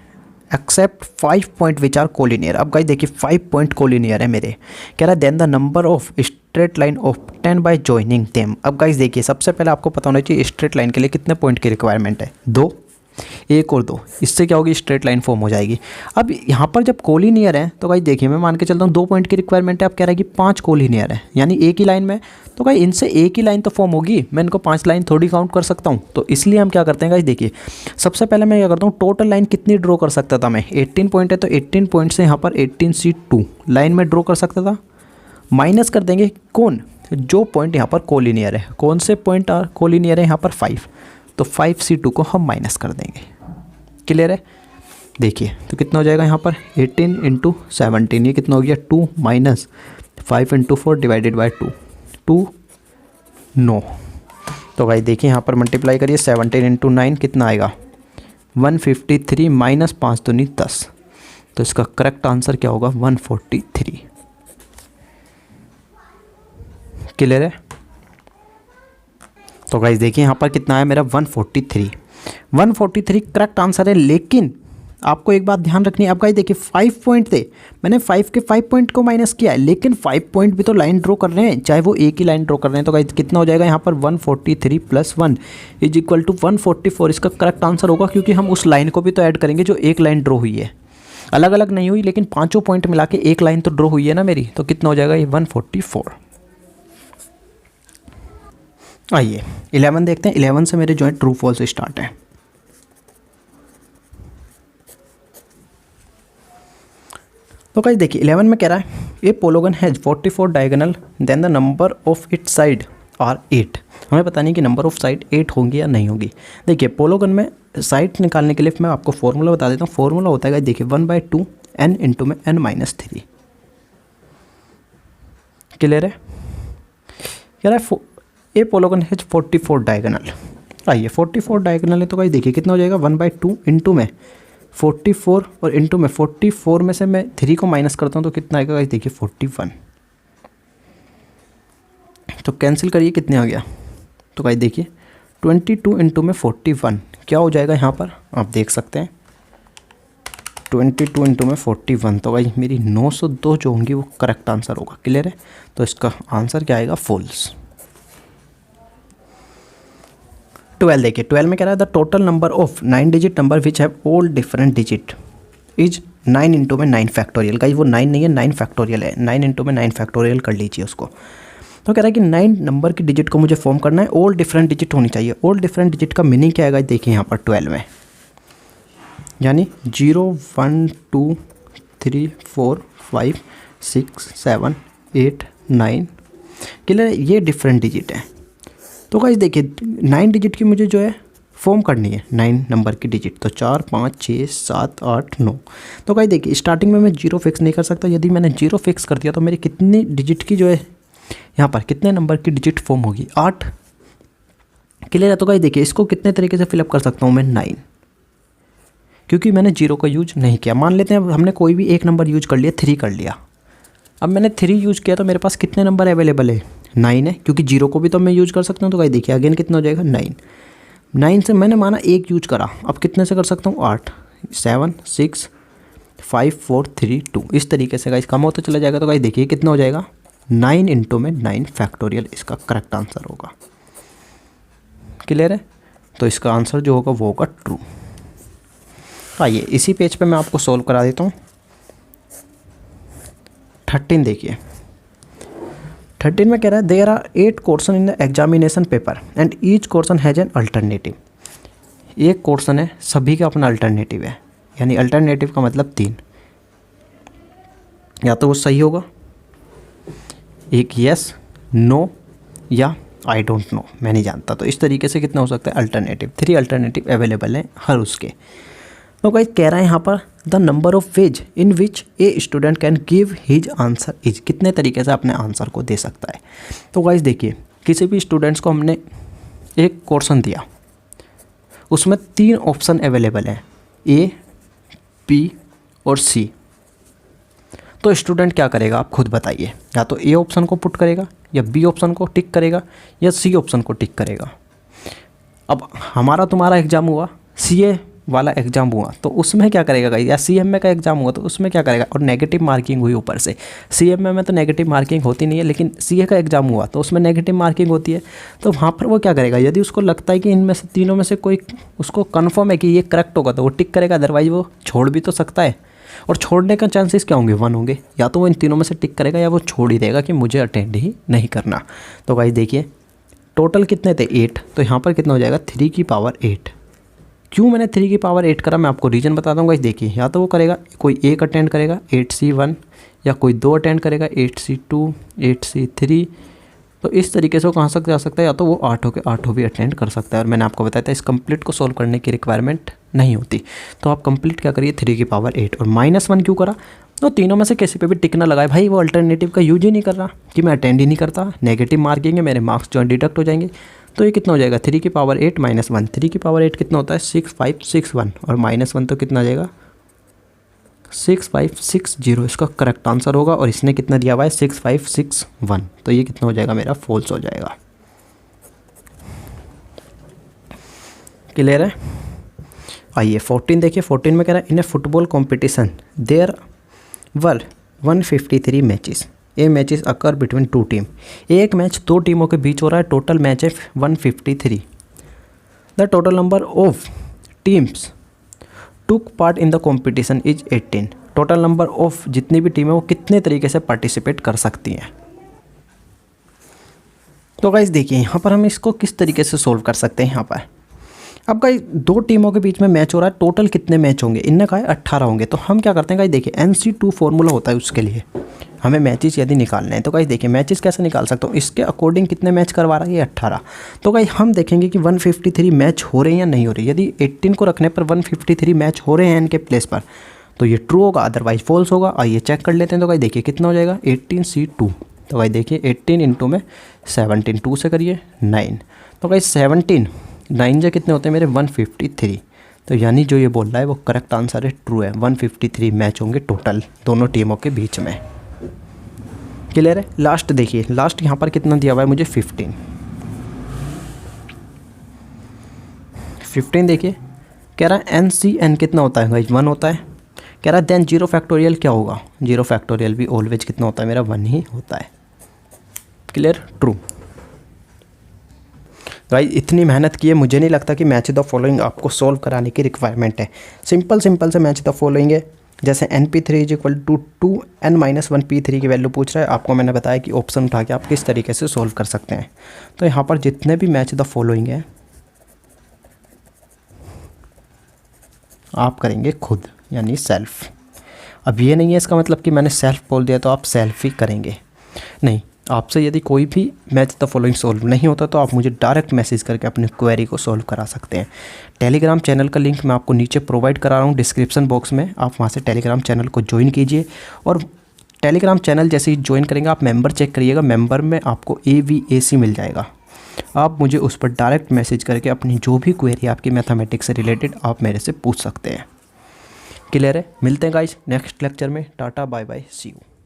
except 5 point which are collinear. अब गाइस देखिए 5 पॉइंट कोलिनियर है मेरे, कह रहा है then the number of straight line of 10 by joining them. अब गाइस देखिए सबसे पहले आपको पता होना चाहिए स्ट्रेट लाइन के लिए कितने पॉइंट की रिक्वायरमेंट है, 2, 1 और 2, इससे क्या होगी स्ट्रेट लाइन फॉर्म हो जाएगी। अब यहाँ पर जब कोलिनियर है तो गाइस देखिए मैं मान के चलता हूँ 2 पॉइंट की रिक्वायरमेंट है, आप कह रहा है कि 5 कोलिनियर है यानी एक ही लाइन में, तो गाइस इनसे एक ही लाइन तो फॉर्म होगी, मैं इनको 5 लाइन थोड़ी काउंट कर सकता हूँ। तो इसलिए हम क्या करते हैं गाइस देखिए सबसे पहले मैं क्या करता हूँ टोटल लाइन कितनी ड्रॉ कर सकता था मैं, 18 पॉइंट है तो 18 पॉइंट से यहाँ पर 18C2 लाइन में ड्रॉ कर सकता था, माइनस कर देंगे कौन जो पॉइंट यहाँ पर कोलिनियर है, कौन से पॉइंट कोलिनियर है यहाँ पर 5, तो 5C2 को हम माइनस कर देंगे। क्लियर है। देखिए तो कितना हो जाएगा यहाँ पर 18 इंटू 17, ये कितना हो गया 2 माइनस 5 इंटू 4 डिवाइडेड बाई 2 9। तो भाई देखिए यहाँ पर मल्टीप्लाई करिए 17 इंटू 9 कितना आएगा 153 माइनस 5 दूनी 10। तो इसका करेक्ट आंसर क्या होगा 143। क्लियर है। तो गाइस देखिए यहाँ पर कितना है मेरा 143 करेक्ट आंसर है। लेकिन आपको एक बात ध्यान रखनी है, आप गाइस देखिए 5 पॉइंट थे, मैंने 5 के 5 पॉइंट को माइनस किया है, लेकिन 5 पॉइंट भी तो लाइन ड्रॉ कर रहे हैं, चाहे वो एक ही लाइन ड्रॉ कर रहे हैं। तो गाइस कितना हो जाएगा यहाँ पर 143 प्लस 1 इज इक्वल टू 144। इसका करेक्ट आंसर होगा, क्योंकि हम उस लाइन को भी तो ऐड करेंगे जो एक लाइन ड्रॉ हुई है, अलग अलग नहीं हुई, लेकिन पाँचों पॉइंट मिला के एक लाइन तो ड्रॉ हुई है ना मेरी। तो कितना हो जाएगा ये 144। आइए 11 देखते हैं। 11 से मेरे जो है ट्रू फॉल्स स्टार्ट है। तो गाइस देखिए 11 में कह रहा है a polygon has 44 diagonal then the number of its side are 8। हमें पता नहीं कि नंबर ऑफ साइड 8 होंगी या नहीं होगी। देखिए पोलोगन में साइड निकालने के लिए मैं आपको फॉर्मूला बता देता हूँ। फॉर्मूला होता है देखिए 1/2 n इंटू में n-3। क्लियर है। कह रहा है ए पोलोगन हैज 44 डायगोनल। आइए 44 डायगोनल है तो गाइस देखिए कितना हो जाएगा 1/2 इंटू में 44 और इंटू में 44 में से मैं 3 को माइनस करता हूँ तो कितना आएगा गाइस देखिए 41। तो कैंसिल करिए कितने आ गया। तो गाइस देखिए 22 इंटू में 41 क्या हो जाएगा यहाँ पर आप देख सकते हैं 22 इंटू में 41। तो गाइस मेरी 902 जो होंगी वो करेक्ट आंसर होगा। क्लियर है। तो इसका आंसर क्या आएगा फॉल्स। 12 देखिए 12 में कह रहा है the total number of 9 digit number which have all different digit is 9 into में 9 फैक्टोरियल। गाइस वो 9 नहीं है 9 फैक्टोरियल है। 9 इंटू में 9 फैक्टोरियल कर लीजिए उसको। तो कह रहा है कि 9 नंबर की डिजिट को मुझे फॉर्म करना है, ऑल डिफरेंट डिजिट होनी चाहिए। ऑल डिफरेंट डिजिट का मीनिंग क्या है गाइस देखिए यहाँ पर 12 में, यानी 0 1 2 3 4 5 6 7 8 9। क्लियर है। ये डिफरेंट डिजिट है। तो गाइस देखिए 9 डिजिट की मुझे जो है फॉर्म करनी है 9 नंबर की डिजिट। तो 4 5 6 7 8 9। तो गाइस देखिए स्टार्टिंग में मैं 0 फिक्स नहीं कर सकता। यदि मैंने 0 फिक्स कर दिया तो मेरी कितनी डिजिट की जो है यहाँ पर कितने नंबर की डिजिट फॉर्म होगी 8। क्लियर है। तो गाइस देखिए इसको कितने तरीके से फिलअप कर सकता हूँ मैं 9, क्योंकि मैंने 0 का यूज नहीं किया। मान लेते हैं हमने कोई भी एक नंबर यूज कर लिया 3 कर लिया। अब मैंने 3 यूज किया तो मेरे पास कितने नंबर अवेलेबल है 9 है, क्योंकि 0 को भी तो मैं यूज कर सकता हूँ। तो गाइस देखिए अगेन कितना हो जाएगा 9 से मैंने माना एक यूज करा, अब कितने से कर सकता हूँ 8 7 6 5 4 3 2। इस तरीके से गाइस कम होता चला जाएगा। तो गाइस देखिए कितना हो जाएगा 9 इंटू में 9 फैक्टोरियल इसका करेक्ट आंसर होगा। क्लियर है। तो इसका आंसर जो होगा वो होगा ट्रू। आइए इसी पेज पे मैं आपको सोल्व करा देता हूँ। 13 देखिए 13 में कह रहा है there are 8 question in the examination paper and each question has an alternative. एक क्वेश्चन है सभी का अपना अल्टरनेटिव है, यानी अल्टरनेटिव का मतलब 3। या तो वो सही होगा, एक यस नो या आई डोंट नो मैं नहीं जानता। तो इस तरीके से कितना हो सकता है अल्टरनेटिव। 3 अल्टरनेटिव अवेलेबल हैं हर उसके। तो गाइस कह रहा है यहाँ पर the number of ways in which a student can give his answer is. कितने तरीके से अपने आंसर को दे सकता है। तो गाइस देखिए किसी भी स्टूडेंट्स को हमने एक क्वेश्चन दिया, उसमें 3 ऑप्शन अवेलेबल हैं ए बी और सी। तो स्टूडेंट क्या करेगा आप खुद बताइए। या तो ए ऑप्शन को पुट करेगा या बी ऑप्शन को टिक करेगा या सी ऑप्शन को टिक करेगा। अब हमारा तुम्हारा एग्ज़ाम हुआ, सीए वाला एग्जाम हुआ तो उसमें क्या करेगा गाइस, या सीएमए का एग्जाम हुआ तो उसमें क्या करेगा। और नेगेटिव मार्किंग हुई ऊपर से। सीएमए में तो नेगेटिव मार्किंग होती नहीं है, लेकिन सीए का एग्जाम हुआ तो उसमें नेगेटिव मार्किंग होती है। तो वहाँ पर वो क्या करेगा, यदि उसको लगता है कि इनमें से तीनों में से कोई उसको कन्फर्म है कि ये करेक्ट होगा तो वो टिक करेगा, अदरवाइज वो छोड़ भी तो सकता है। और छोड़ने का चांसेस क्या होंगे 1 होंगे। या तो वो इन तीनों में से टिक करेगा या वो छोड़ ही देगा कि मुझे अटेंड ही नहीं करना। तो गाइस देखिए टोटल कितने थे 8, तो यहाँ पर कितना हो जाएगा 3 की पावर 8। क्यों मैंने 3 की पावर 8 करा मैं आपको रीज़न बता दूँगा। इस देखिए या तो वो करेगा कोई 1 अटेंड करेगा 8C1, या कोई 2 अटेंड करेगा 8C2 8C3। तो इस तरीके से वो कहाँ तक जा सकता है, या तो वो 8 हो के 8 भी अटेंड कर सकता है। और मैंने आपको बताया था इस कंप्लीट को सॉल्व करने की रिक्वायरमेंट नहीं होती। तो आप कंप्लीट क्या करिए 3 की पावर 8 और -1 क्यों करा, तो तीनों में से किसी पे भी टिक ना लगाए भाई, वो अल्टरनेटिव का यूज ही नहीं कर रहा कि मैं अटेंड ही नहीं करता, नेगेटिव मार्किंग है, मेरे मार्क्स जो डिडक्ट हो जाएंगे। तो ये कितना हो जाएगा 3 की पावर 8 -1, 3 की पावर 8 कितना होता है 6561 और -1 तो कितना आ जाएगा 6560, इसका करेक्ट आंसर होगा। और इसने कितना दिया हुआ है 6561, तो ये कितना हो जाएगा मेरा फॉल्स हो जाएगा। क्लियर है। आइए 14 देखिए, 14 में कह रहा है in a football competition there were 153 matches, a matches occur between 2 team. एक मैच 2 टीमों के बीच हो रहा है, टोटल मैच है 153। The total number of teams took part in the competition is 18। Total number of जितनी भी टीमें वो कितने तरीके से पार्टिसिपेट कर सकती हैं। तो गाइस देखिए यहाँ पर हम इसको किस तरीके से सोल्व कर सकते हैं। यहाँ पर अब गाइस 2 टीमों के बीच में मैच हो रहा है, टोटल कितने मैच होंगे, इनने कहा है 18 होंगे। तो हम क्या करते हैं गाइस, देखिए NC2 फॉर्मूला होता है उसके लिए, हमें मैचेस यदि निकालने हैं। तो गाइस देखिए मैचेस कैसे निकाल सकता हूँ, इसके अकॉर्डिंग कितने मैच करवा रहा है ये 18। तो गाइस हम देखेंगे कि 153 मैच हो रहे हैं या नहीं हो रहे। यदि 18 को रखने पर 153 मैच हो रहे हैं इनके प्लेस पर तो ये ट्रू होगा, अदरवाइज फॉल्स होगा। आइए चेक कर लेते हैं। तो गाइस देखिए कितना हो जाएगा 18C2। तो गाइस देखिए 18 इंटू में 17, 2 से करिए 9। तो गाइस 17 9 जो कितने होते हैं मेरे 153। तो यानी जो ये बोल रहा है वो करेक्ट आंसर है, ट्रू है। 153 मैच होंगे टोटल दोनों टीमों के बीच में। क्लियर है। लास्ट देखिए, लास्ट यहाँ पर कितना दिया हुआ है मुझे 15 देखिए, कह रहा है NCN कितना होता है गाइस 1 होता है। कह रहा है देन 0 फैक्टोरियल क्या होगा, 0 फैक्टोरियल भी ऑलवेज कितना होता है मेरा 1 ही होता है। Clear, true. गाइस इतनी मेहनत की है, मुझे नहीं लगता कि मैच द फॉलोइंग आपको सॉल्व कराने की रिक्वायरमेंट है। सिंपल से मैच द फॉलोइंग है। जैसे NP3 = 2n-1 P3 की वैल्यू पूछ रहा है, आपको मैंने बताया कि ऑप्शन उठा के आप किस तरीके से सॉल्व कर सकते हैं। तो यहाँ पर जितने भी मैच द फॉलोइंग है आप करेंगे खुद, यानी सेल्फ। अब ये नहीं है इसका मतलब कि मैंने सेल्फ बोल दिया तो आप सेल्फ ही करेंगे, नहीं। आपसे यदि कोई भी मैच द फॉलोइंग सॉल्व नहीं होता तो आप मुझे डायरेक्ट मैसेज करके अपनी क्वेरी को सॉल्व करा सकते हैं। टेलीग्राम चैनल का लिंक मैं आपको नीचे प्रोवाइड करा रहा हूँ डिस्क्रिप्शन बॉक्स में, आप वहाँ से टेलीग्राम चैनल को ज्वाइन कीजिए। और टेलीग्राम चैनल जैसे ही ज्वाइन करेंगे आप मेंबर चेक करिएगा, मेंबर में आपको AVAC मिल जाएगा। आप मुझे उस पर डायरेक्ट मैसेज करके अपनी जो भी क्वेरी आपकी मैथमेटिक्स से रिलेटेड आप मेरे से पूछ सकते हैं। क्लियर है। मिलते हैं गाइस नेक्स्ट लेक्चर में। Tata bye bye, see you.